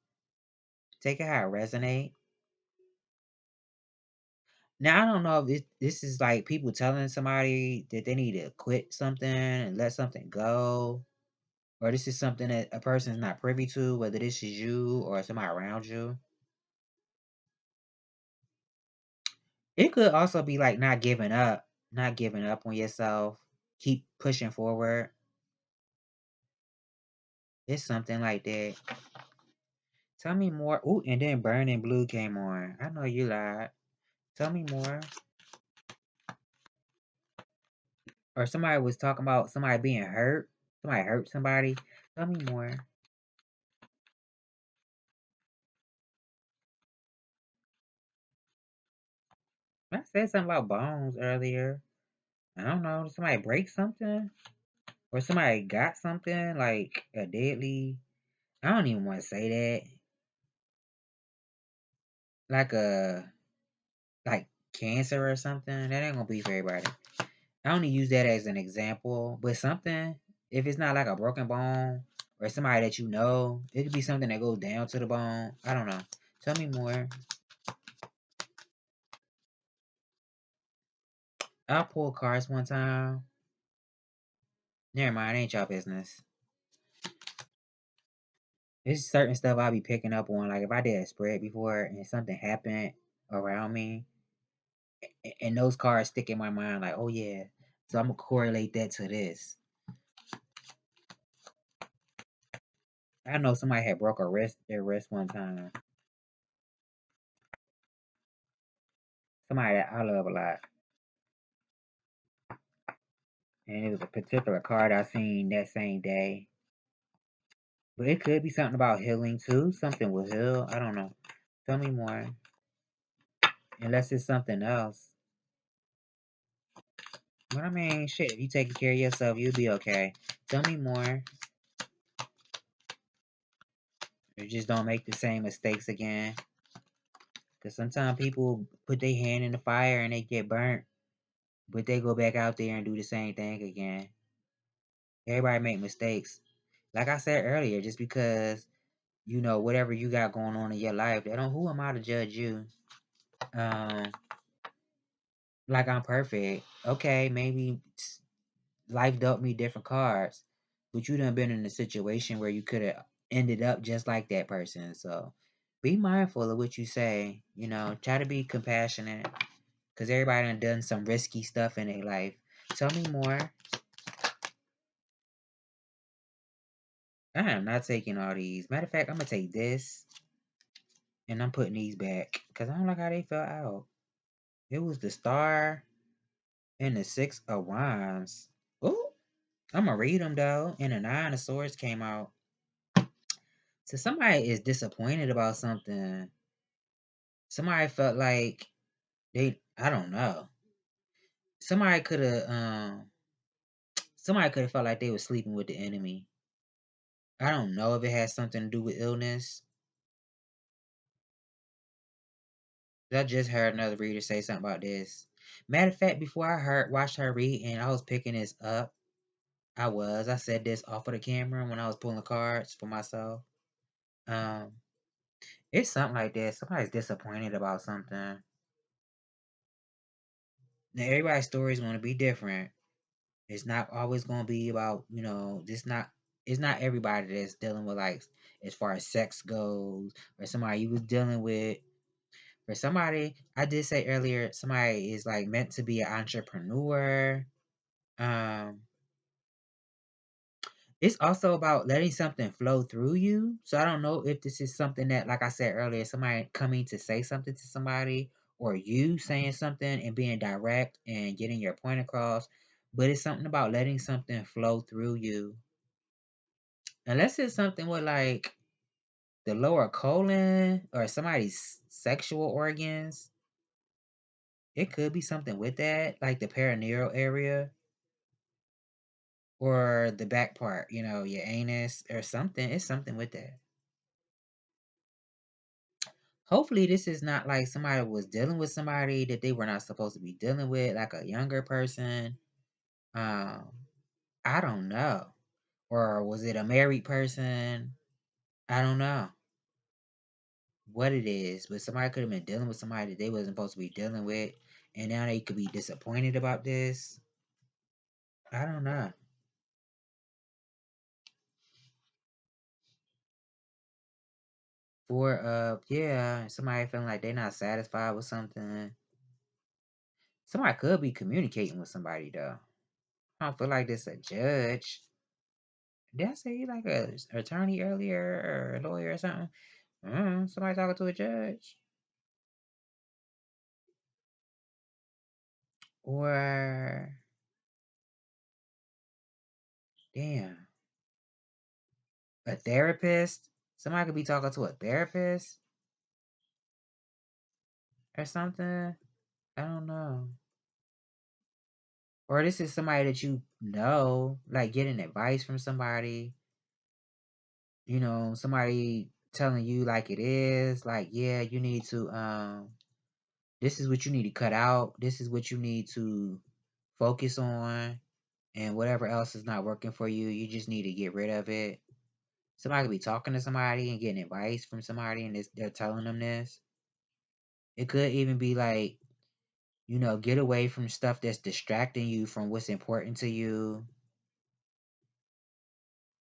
Take it how it resonate. Now I don't know if this is like people telling somebody that they need to quit something and let something go, or this is something that a person is not privy to, whether this is you or somebody around you. It could also be like not giving up on yourself, keep pushing forward. It's something like that. Tell me more. Ooh, and then Burning Blue came on. I know you lied. Tell me more. Or somebody was talking about somebody being hurt. Somebody hurt somebody. Tell me more. I said something about bones earlier. I don't know. Did somebody break something? Or somebody got something like a deadly. I don't even want to say that. Like a like cancer or something. That ain't gonna be for everybody. I only use that as an example. But something, if it's not like a broken bone or somebody that you know, it could be something that goes down to the bone. I don't know. Tell me more. I pulled cards one time. Never mind, ain't y'all business. It's certain stuff I be picking up on. Like if I did a spread before and something happened around me, and those cards stick in my mind, like, oh yeah, so I'm gonna correlate that to this. I know somebody had broke their wrist one time. Somebody that I love a lot, and it was a particular card I seen that same day. But it could be something about healing too. Something will heal. I don't know. Tell me more. Unless it's something else. But I mean, shit, if you taking care of yourself, you'll be okay. Tell me more. You just don't make the same mistakes again. Because sometimes people put their hand in the fire and they get burnt. But they go back out there and do the same thing again. Everybody make mistakes. Like I said earlier, just because, whatever you got going on in your life, who am I to judge you? Um, like I'm perfect. Okay, maybe life dealt me different cards, but you done been in a situation where you could have ended up just like that person. So be mindful of what you say. Try to be compassionate because everybody done some risky stuff in their life. Tell me more. I am not taking all these. Matter of fact, I'm gonna take this and I'm putting these back because I don't like how they fell out. It was the star and the 6 of Wands. Ooh, I'm gonna read them though. And the 9 of Swords came out. So somebody is disappointed about something. Somebody felt like I don't know. somebody could have felt like they were sleeping with the enemy. I don't know if it has something to do with illness. I just heard another reader say something about this. Matter of fact, before I watched her read and I was picking this up, I said this off of the camera when I was pulling cards for myself. Um, it's something like this. Somebody's disappointed about something. Now everybody's story is going to be different. It's not always going to be about, it's not everybody that's dealing with, like, as far as sex goes, or somebody you was dealing with. For somebody, I did say earlier, somebody is like meant to be an entrepreneur. Um, it's also about letting something flow through you. So I don't know if this is something that, like I said earlier, somebody coming to say something to somebody, or you saying something and being direct and getting your point across. But it's something about letting something flow through you. Unless it's something with like the lower colon or somebody's sexual organs, it could be something with that, like the perineal area or the back part, your anus or something. It's something with that. Hopefully, this is not like somebody was dealing with somebody that they were not supposed to be dealing with, like a younger person. Um, I don't know. Or was it a married person? I don't know what it is, but somebody could have been dealing with somebody that they wasn't supposed to be dealing with, and now they could be disappointed about this. I don't know. Yeah, somebody feeling like they're not satisfied with something. Somebody could be communicating with somebody though. I don't feel like this a judge. Did I say like a attorney earlier or a lawyer or something? Somebody talking to a judge. Or damn, a therapist. Somebody could be talking to a therapist or something. I don't know. Or this is somebody that you know, like getting advice from somebody. Somebody telling you like it is, like, yeah, you need to this is what you need to cut out. This is what you need to focus on. And whatever else is not working for you, you just need to get rid of it. Somebody could be talking to somebody and getting advice from somebody, and they're telling them this. It could even be like, get away from stuff that's distracting you from what's important to you.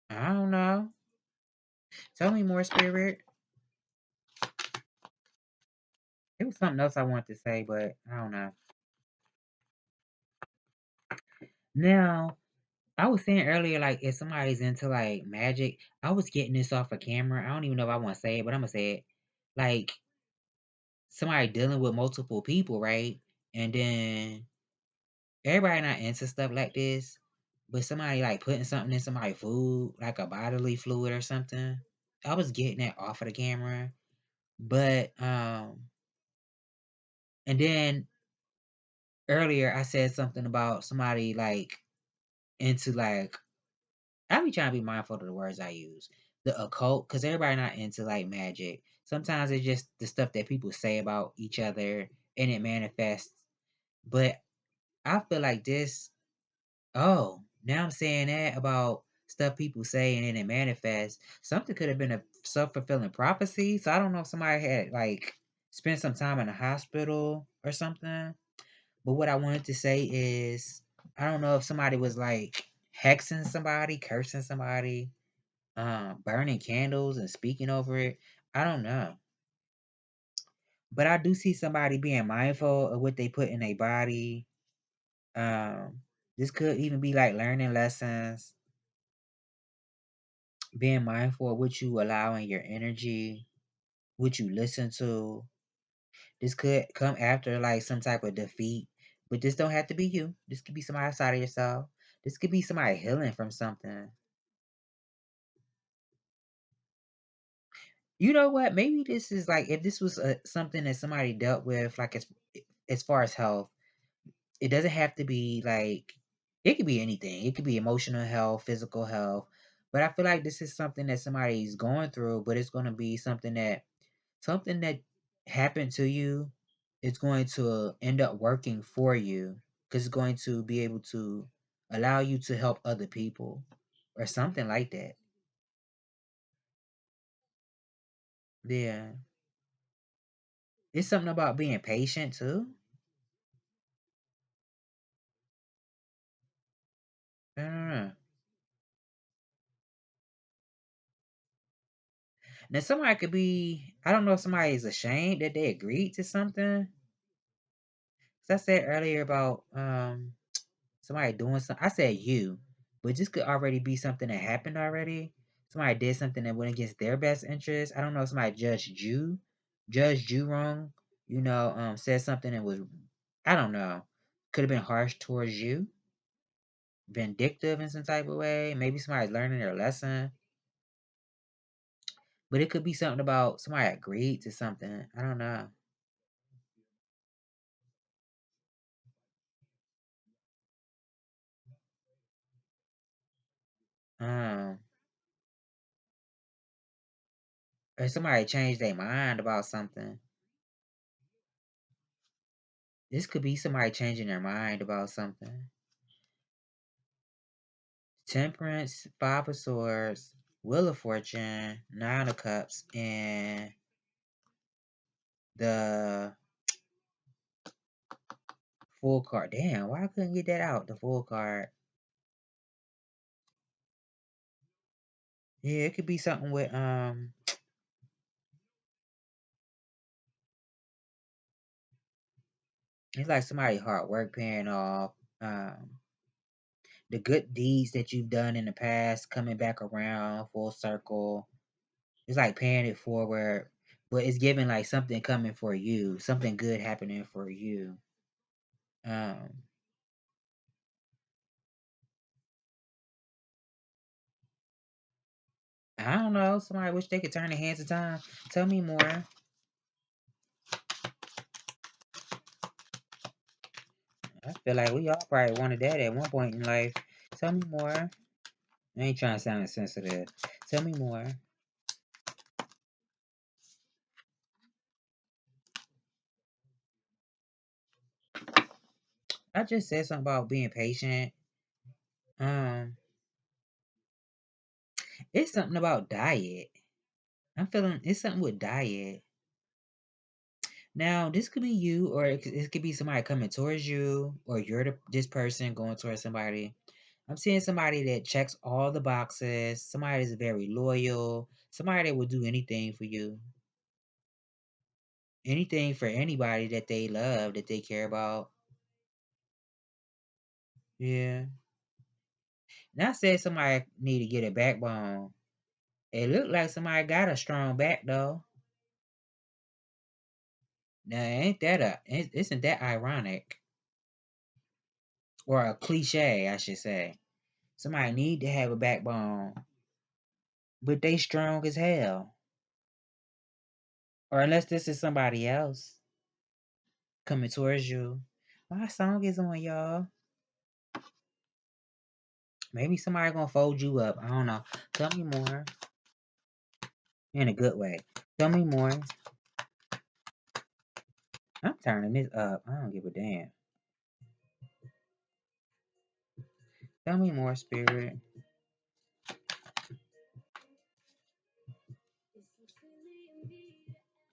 I don't know. Tell me more, Spirit. It was something else I wanted to say, but I don't know. Now, I was saying earlier, like, if somebody's into like magic, I was getting this off a camera. I don't even know if I want to say it, but I'm gonna say it. Like, somebody dealing with multiple people, right? And then everybody not into stuff like this, but somebody like putting something in somebody's food, like a bodily fluid or something. I was getting that off of the camera, but and then earlier I said something about somebody like into like I be trying to be mindful of the words I use. The occult, because everybody not into like magic. Sometimes it's just the stuff that people say about each other and it manifests. But I feel like this. Oh, now I'm saying that about stuff people say and then it manifests. Something could have been a self-fulfilling prophecy. So I don't know if somebody had like spent some time in the hospital or something. But what I wanted to say is I don't know if somebody was like hexing somebody, cursing somebody, burning candles and speaking over it. I don't know. But I do see somebody being mindful of what they put in their body. Um, this could even be like learning lessons, being mindful of what you allow in your energy, what you listen to. This could come after like some type of defeat, but this don't have to be you. This could be somebody outside of yourself. This could be somebody healing from something. You know what? Maybe this is like if this was something that somebody dealt with, like as far as health. it doesn't have to be like, it could be anything. It could be emotional health, physical health. But I feel like this is something that somebody's going through, but it's going to be something that happened to you. It's going to end up working for you because it's going to be able to allow you to help other people or something like that. Yeah. It's something about being patient too. I don't know. Now somebody could be, I don't know if somebody is ashamed that they agreed to something. As I said earlier about somebody doing something. I said you, but this could already be something that happened already. Somebody did something that went against their best interest. I don't know if somebody judged you wrong. Said something that was, I don't know, could have been harsh towards you, vindictive in some type of way. Maybe somebody's learning their lesson, but it could be something about somebody agreed to something. I don't know. Um, or somebody changed their mind about something. This could be somebody changing their mind about something. Temperance, Five of Swords, Wheel of Fortune, Nine of Cups, and the Full card. Damn, why I couldn't get that out? The Full card. Yeah, it could be something with it's like somebody hard work paying off. Um, the good deeds that you've done in the past coming back around full circle. It's like paying it forward, but it's giving like something coming for you, something good happening for you. Um, I don't know. Somebody wish they could turn their hands to time. Tell me more. I feel like we all probably wanted that at one point in life. Tell me more. I ain't trying to sound insensitive. Tell me more. I just said something about being patient. Um, it's something about diet. I'm feeling it's something with diet. Now, this could be you, or it could be somebody coming towards you, or you're this person going towards somebody. I'm seeing somebody that checks all the boxes, somebody that's very loyal, somebody that will do anything for you, anything for anybody that they love, that they care about. Yeah. Now, said somebody need to get a backbone. It looked like somebody got a strong back though. Now, ain't that isn't that ironic or a cliche? I should say. Somebody need to have a backbone, but they strong as hell. Or unless this is somebody else coming towards you. My song is on, y'all. Maybe somebody gonna fold you up. I don't know. Tell me more in a good way. Tell me more. I'm turning this up. I don't give a damn. Tell me more, spirit.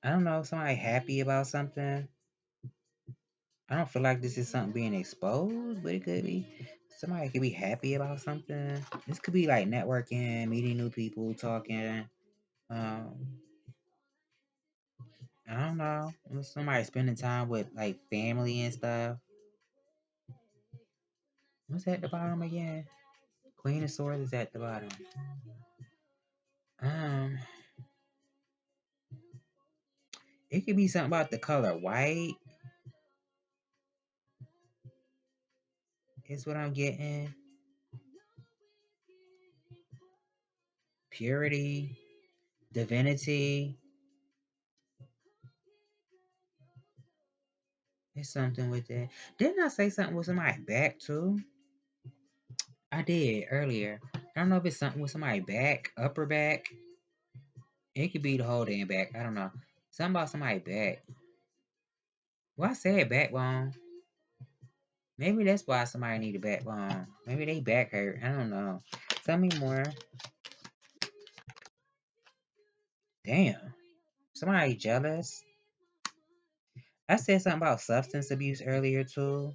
I don't know. Somebody happy about something. I don't feel like this is something being exposed, but it could be. Somebody could be happy about something. This could be like networking, meeting new people, talking. Um, I don't know. Somebody spending time with like family and stuff. What's at the bottom again? Queen of Swords is at the bottom. Um, it could be something about the color white. Is what I'm getting. Purity, divinity. It's something with that. Didn't I say something with somebody back too? I did earlier. I don't know if it's something with somebody back, upper back. It could be the whole damn back. I don't know. Something about somebody back. Well, I said backbone. Maybe that's why somebody need a backbone. Maybe they back hurt. I don't know. Tell me more. Damn. Somebody jealous. I said something about substance abuse earlier too.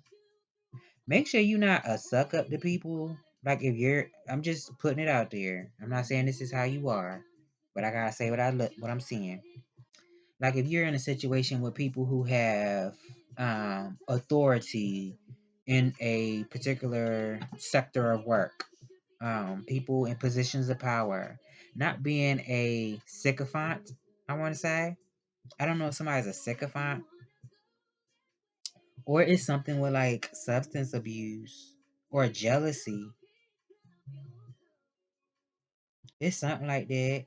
Make sure you're not a suck up to people. Like if you're, I'm just putting it out there. I'm not saying this is how you are, but I gotta say what I'm seeing. Like if you're in a situation with people who have authority in a particular sector of work, people in positions of power, not being a sycophant. I want to say. I don't know if somebody's a sycophant or it's something with like substance abuse or jealousy. It's something like that.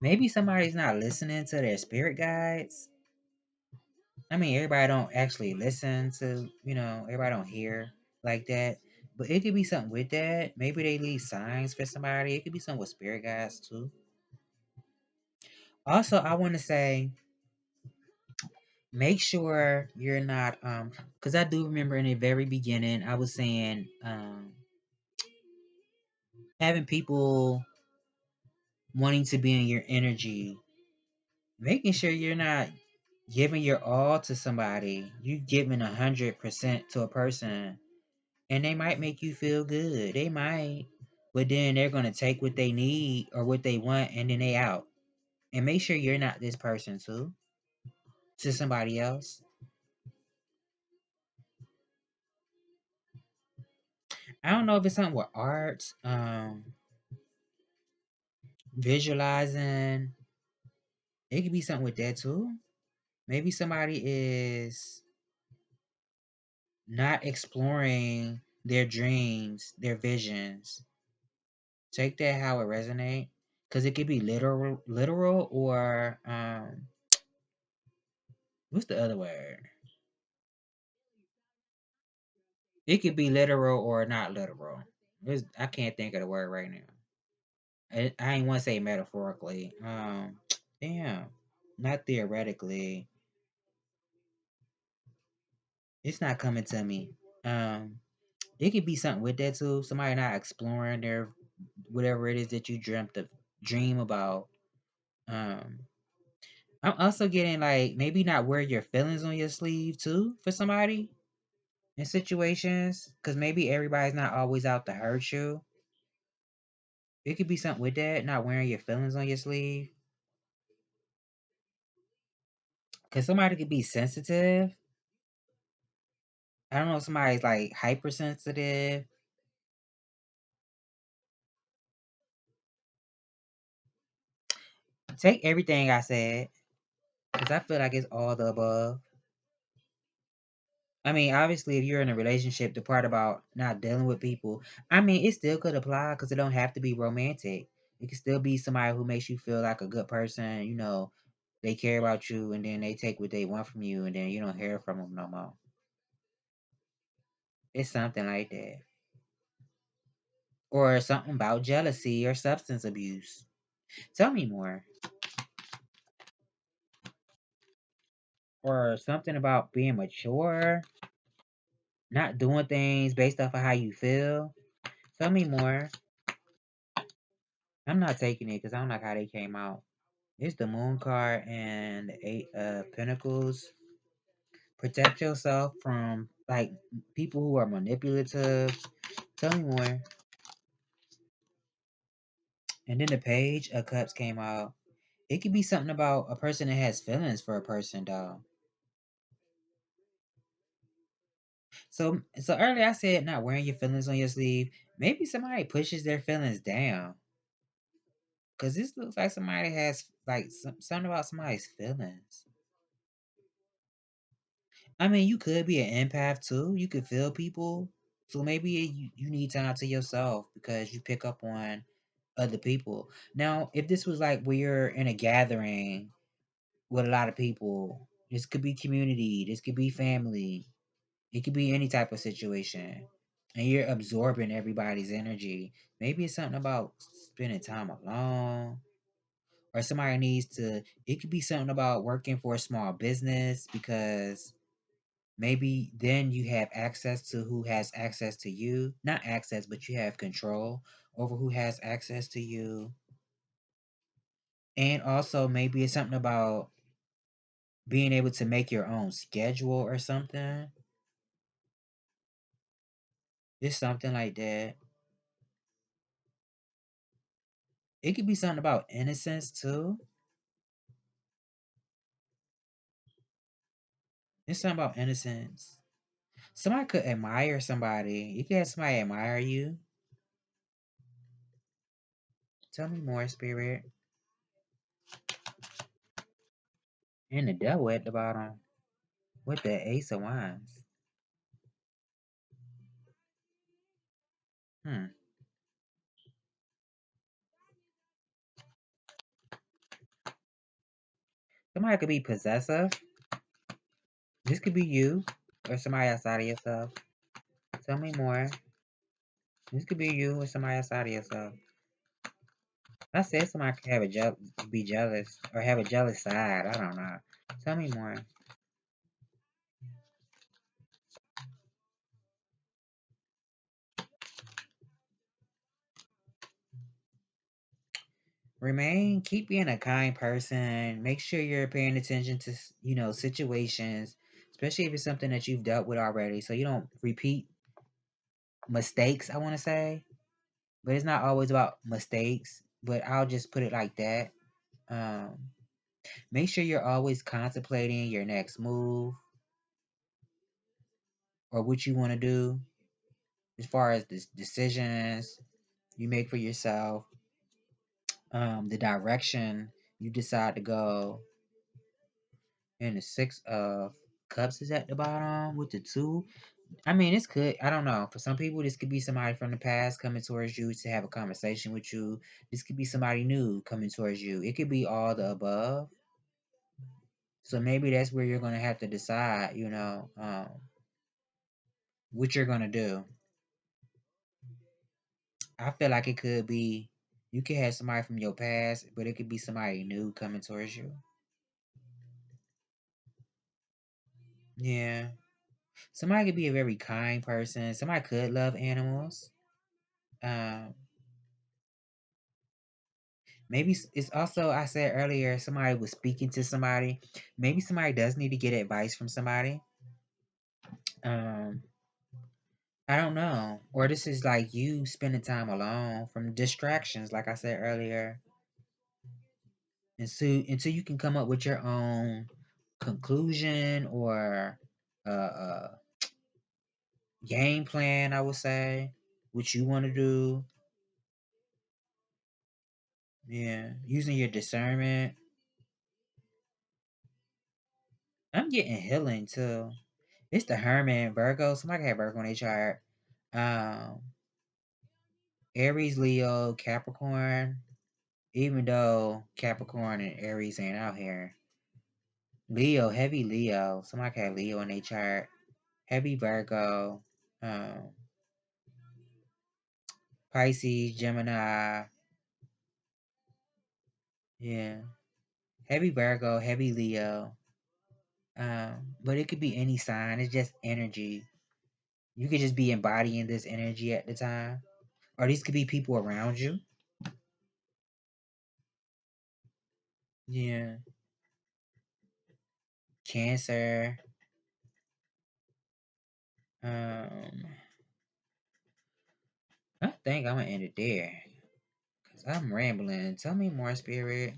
Maybe somebody's not listening to their spirit guides. I mean, everybody don't actually listen to, everybody don't hear like that. But it could be something with that. Maybe they leave signs for somebody. It could be something with spirit guides too. Also, I want to say, make sure you're not, because I do remember in the very beginning, I was saying, having people wanting to be in your energy, making sure you're not giving your all to somebody. You giving 100% to a person, and they might make you feel good. They might, but then they're gonna take what they need or what they want, and then they out. And make sure you're not this person too to somebody else. I don't know if it's something with art, visualizing. It could be something with that too. Maybe somebody is not exploring their dreams, their visions. Take that how it resonate, because it could be literal, or what's the other word? It could be literal or not literal. I can't think of the word right now. I ain't want to say metaphorically. Damn, not theoretically. It's not coming to me. Um, it could be something with that too. Somebody not exploring their whatever it is that you dream about. Um, I'm also getting like maybe not wear your feelings on your sleeve too for somebody in situations, because maybe everybody's not always out to hurt you. It could be something with that, not wearing your feelings on your sleeve, because somebody could be sensitive. I don't know if somebody's like hypersensitive. Take everything I said, because I feel like it's all the above. I mean, obviously, if you're in a relationship, the part about not dealing with people, I mean, it still could apply because it don't have to be romantic. It could still be somebody who makes you feel like a good person. They care about you, and then they take what they want from you, and then you don't hear from them no more. It's something like that, or something about jealousy or substance abuse. Tell me more, or something about being mature, not doing things based off of how you feel. Tell me more. I'm not taking it because I don't like how they came out. It's the Moon card and the Eight of Pentacles. Protect yourself from like people who are manipulative. Tell me more. And then the Page of Cups came out. It could be something about a person that has feelings for a person, though. So earlier I said not wearing your feelings on your sleeve. Maybe somebody pushes their feelings down. Cause this looks like somebody has like something about somebody's feelings. I mean, you could be an empath too. You could feel people. So maybe you need time to yourself because you pick up on other people. Now, if this was like we're in a gathering with a lot of people, this could be community, this could be family, it could be any type of situation, and you're absorbing everybody's energy. Maybe it's something about spending time alone, or somebody needs to, it could be something about working for a small business because maybe then you have access to who has access to you. Not access, but you have control over who has access to you. And also, maybe it's something about being able to make your own schedule or something. It's something like that. It could be something about innocence too. It's something about innocence. Somebody could admire somebody. You could have somebody admire you. Tell me more, spirit. And the devil at the bottom with the ace of wands. Hmm. Somebody could be possessive. This could be you or somebody outside of yourself. Tell me more. This could be you or somebody outside of yourself. I said somebody could have be jealous or have a jealous side. I don't know. Tell me more. Keep being a kind person. Make sure you're paying attention to, situations, especially if it's something that you've dealt with already. So you don't repeat mistakes, I want to say. But it's not always about mistakes, but I'll just put it like that. Um, Make sure you're always contemplating your next move or what you want to do as far as the decisions you make for yourself, the direction you decide to go. And the Six of Cups is at the bottom with the two. I mean, this could, I don't know. For some people, this could be somebody from the past coming towards you to have a conversation with you. This could be somebody new coming towards you. It could be all the above. So maybe that's where you're going to have to decide, what you're going to do. I feel like it could be, you could have somebody from your past, but it could be somebody new coming towards you. Yeah. Somebody could be a very kind person. Somebody could love animals. Um, Maybe it's also, I said earlier, somebody was speaking to somebody. Maybe somebody does need to get advice from somebody. Um, I don't know. Or this is like you spending time alone from distractions, like I said earlier. And so until you can come up with your own conclusion or uh game plan, I would say, what you want to do. Yeah. Using your discernment. I'm getting healing too. It's the Hermit, Virgo. Somebody had Virgo on their chart. Um, Aries, Leo, Capricorn. Even though Capricorn and Aries ain't out here. Leo, heavy Leo. Somebody had Leo on their chart. Heavy Virgo. Um, Pisces, Gemini. Yeah. Heavy Virgo, heavy Leo. But it could be any sign. It's just energy. You could just be embodying this energy at the time. Or these could be people around you. Yeah. Cancer. Um, I think I'm gonna end it there. Cause I'm rambling. Tell me more, spirit.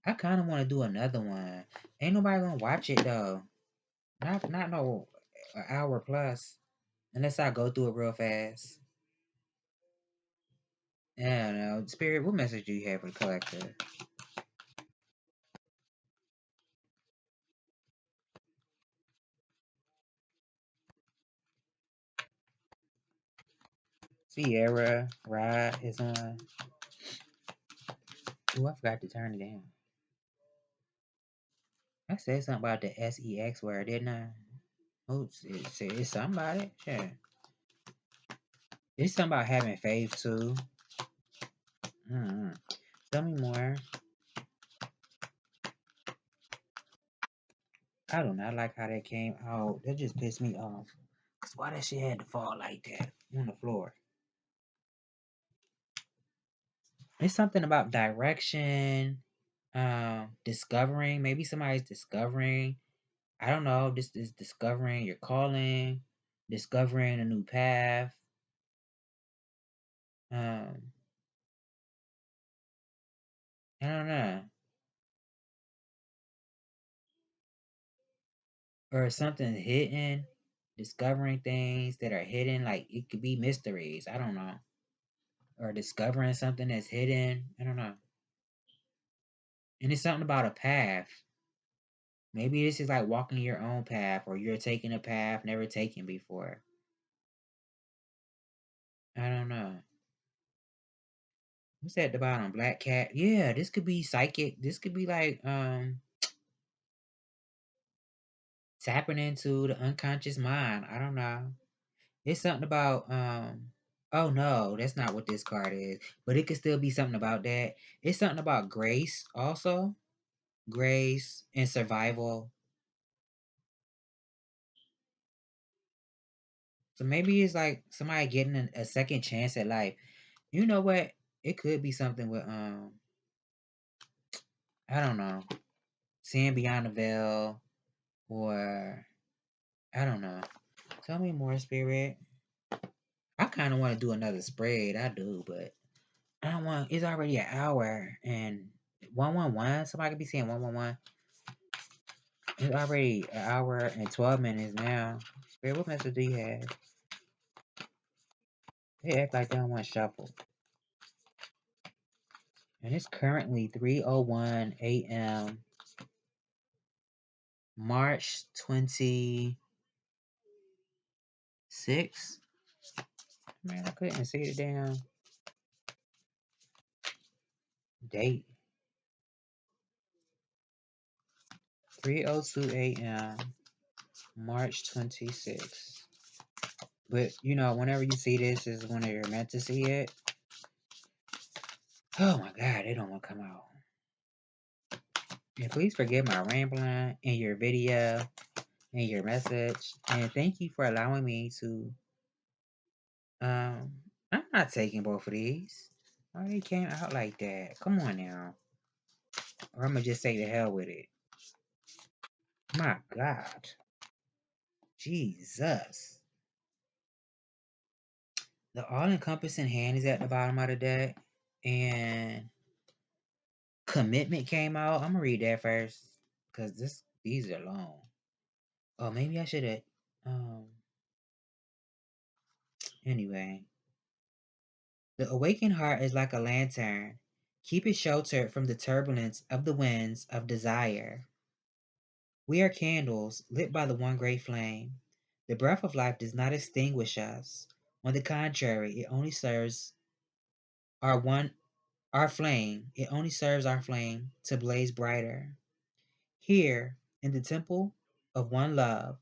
I kind of want to do another one. Ain't nobody gonna watch it though. Not no an hour plus. Unless I go through it real fast. I don't know. Spirit, what message do you have for the collective? Sierra Ride is on. Oh, I forgot to turn it down. I said something about the SEX word, didn't I? Oh, it's somebody. Yeah. It's something about having faith too. Tell me more. I do not like how that came out. That just pissed me off. Cause why that shit had to fall like that on the floor? It's something about direction, discovering. Maybe somebody's discovering. I don't know. This is discovering your calling, discovering a new path. Um, I don't know. Or something hidden, discovering things that are hidden. Like it could be mysteries. I don't know. Or discovering something that's hidden. I don't know. And it's something about a path. Maybe this is like walking your own path, or you're taking a path never taken before. I don't know. What's at the bottom? Black cat. Yeah, this could be psychic. This could be like tapping into the unconscious mind. I don't know. It's something about oh no, that's not what this card is. But it could still be something about that. It's something about grace also. Grace and survival. So maybe it's like somebody getting a second chance at life. You know what? It could be something with I don't know, seeing beyond the veil, or I don't know. Tell me more, spirit. I kind of want to do another spread. I do, but I don't want. It's already an hour and 111. Somebody could be saying 111. It's already an hour and 12 minutes now. Spirit, what message do you have? They act like they don't want shuffle. And it's currently 3:01 a.m. March 26th. Man, I couldn't see the damn date. 3:02 a.m. March 26th. But you know, whenever you see this is when you're meant to see it. Oh my god, they don't want to come out. And please forgive my rambling in your video and your message. And thank you for allowing me to I'm not taking both of these. Why they came out like that? Come on now. Or I'm gonna just say the hell with it. My god. Jesus. The all-encompassing hand is at the bottom of the deck. And commitment came out. I'm gonna read that first. Cause these are long. Oh, maybe I should have anyway. The awakened heart is like a lantern. Keep it sheltered from the turbulence of the winds of desire. We are candles lit by the one great flame. The breath of life does not extinguish us. On the contrary, it only serves our flame. It only serves our flame to blaze brighter. Here, in the temple of one love,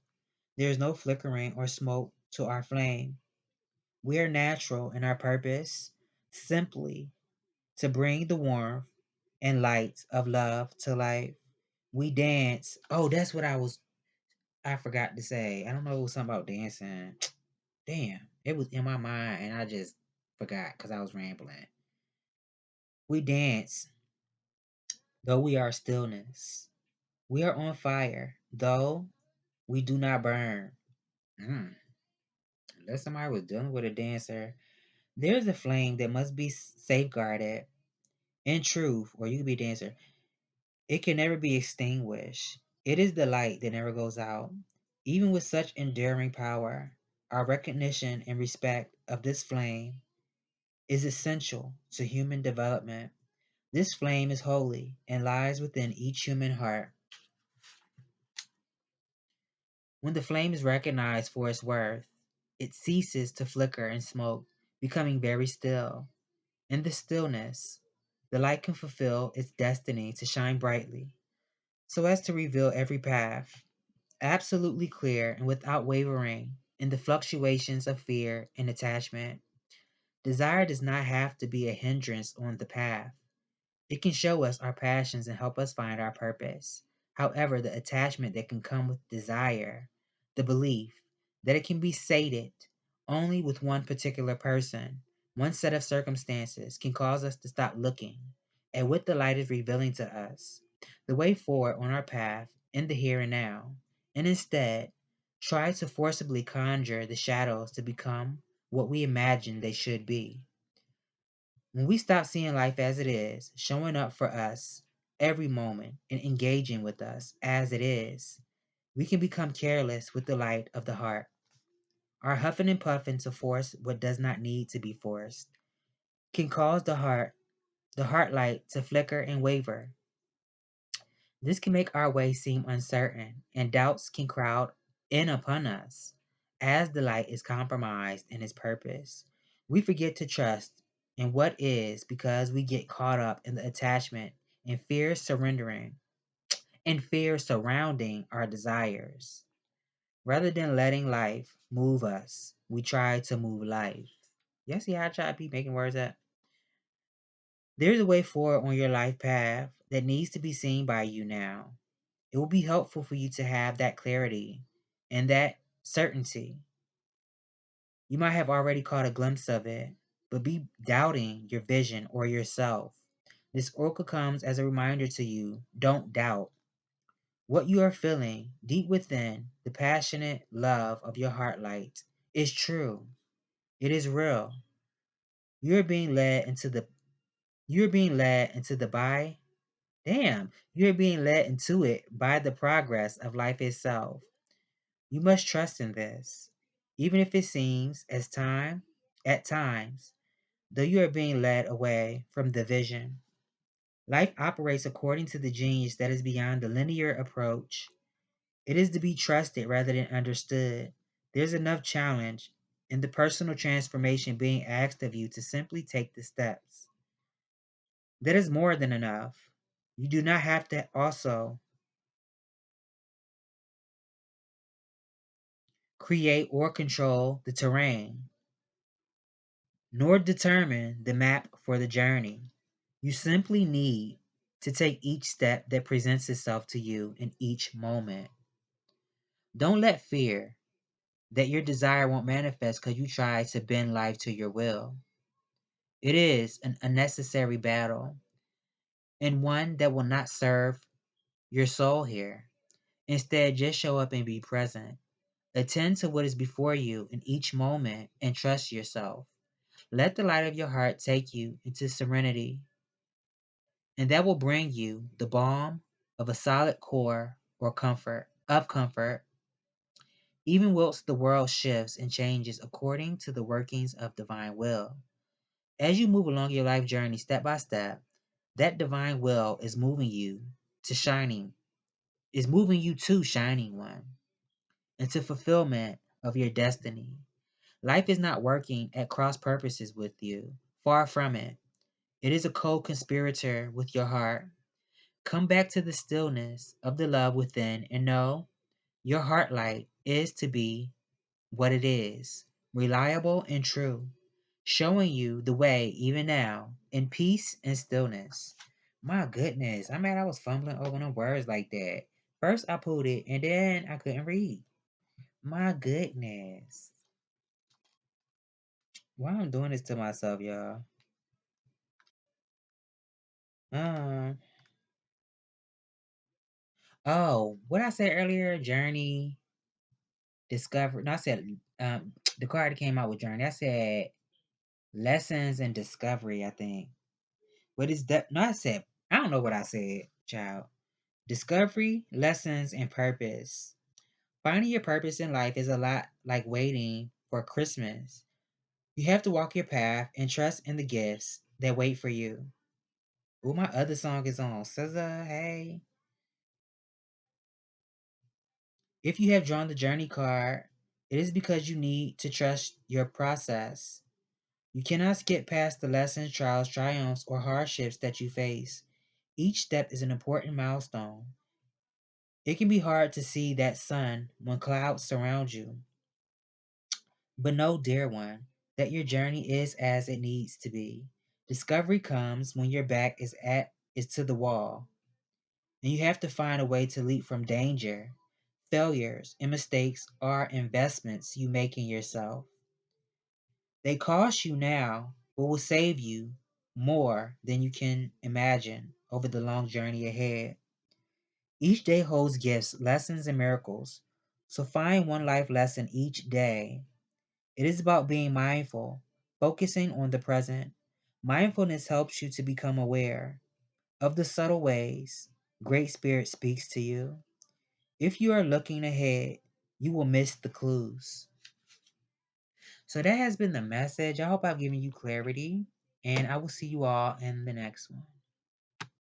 there is no flickering or smoke to our flame. We are natural in our purpose, simply to bring the warmth and light of love to life. We dance. Oh, that's what I forgot to say. I don't know, it was something about dancing. Damn, it was in my mind and I just forgot because I was rambling. We dance, though we are stillness. We are on fire, though we do not burn. Mm. Unless somebody was dealing with a dancer, there's a flame that must be safeguarded. In truth, or you could be a dancer, it can never be extinguished. It is the light that never goes out. Even with such enduring power, our recognition and respect of this flame is essential to human development. This flame is holy and lies within each human heart. When the flame is recognized for its worth, it ceases to flicker and smoke becoming very still. In the stillness, the light can fulfill its destiny to shine brightly, so as to reveal every path, absolutely clear and without wavering in the fluctuations of fear and attachment. Desire does not have to be a hindrance on the path. It can show us our passions and help us find our purpose. However, the attachment that can come with desire, the belief that it can be sated only with one particular person, one set of circumstances, can cause us to stop looking at what the light is revealing to us, the way forward on our path in the here and now, and instead try to forcibly conjure the shadows to become what we imagine they should be. When we stop seeing life as it is, showing up for us every moment and engaging with us as it is, we can become careless with the light of the heart. Our huffing and puffing to force what does not need to be forced can cause the heart light to flicker and waver. This can make our way seem uncertain, and doubts can crowd in upon us as the light is compromised in its purpose. We forget to trust in what is because we get caught up in the attachment and fear surrounding our desires. Rather than letting life move us, we try to move life. You see how I try to be making words up? There's a way forward on your life path that needs to be seen by you now. It will be helpful for you to have that clarity and that certainty. You might have already caught a glimpse of it, but be doubting your vision or yourself. This oracle comes as a reminder to you, don't doubt. What you are feeling deep within the passionate love of your heart light is true. It is real. You're being led into the you're being led into the by damn, you're being led into it by the progress of life itself. You must trust in this, even if it seems at times, though you are being led away from the vision. Life operates according to the genius that is beyond the linear approach. It is to be trusted rather than understood. There's enough challenge in the personal transformation being asked of you to simply take the steps. That is more than enough. You do not have to also create or control the terrain, nor determine the map for the journey. You simply need to take each step that presents itself to you in each moment. Don't let fear that your desire won't manifest because you try to bend life to your will. It is an unnecessary battle and one that will not serve your soul here. Instead, just show up and be present. Attend to what is before you in each moment and trust yourself. Let the light of your heart take you into serenity, and that will bring you the balm of a solid core or comfort, even whilst the world shifts and changes according to the workings of divine will. As you move along your life journey step by step, that divine will to shining, is moving you to shining one, into fulfillment of your destiny. Life is not working at cross purposes with you. Far from it. It is a co-conspirator with your heart. Come back to the stillness of the love within and know your heart light is to be what it is, reliable and true, showing you the way even now in peace and stillness. My goodness, I'm mad I was fumbling over no words like that. First I pulled it and then I couldn't read. My goodness. Why I'm doing this to myself, y'all? Um, what I said earlier, journey, discovery. No, I said the card that came out with journey. I said lessons and discovery, I think. What is that? No, I said, I don't know what I said, child. Discovery, lessons, and purpose. Finding your purpose in life is a lot like waiting for Christmas. You have to walk your path and trust in the gifts that wait for you. Oh, my other song is on. SZA, hey. If you have drawn the journey card, it is because you need to trust your process. You cannot skip past the lessons, trials, triumphs, or hardships that you face. Each step is an important milestone. It can be hard to see that sun when clouds surround you, but know, dear one, that your journey is as it needs to be. Discovery comes when your back is to the wall, and you have to find a way to leap from danger, failures, and mistakes are investments you make in yourself. They cost you now, but will save you more than you can imagine over the long journey ahead. Each day holds gifts, lessons, and miracles. So find one life lesson each day. It is about being mindful, focusing on the present. Mindfulness helps you to become aware of the subtle ways Great Spirit speaks to you. If you are looking ahead, you will miss the clues. So that has been the message. I hope I've given you clarity, and I will see you all in the next one.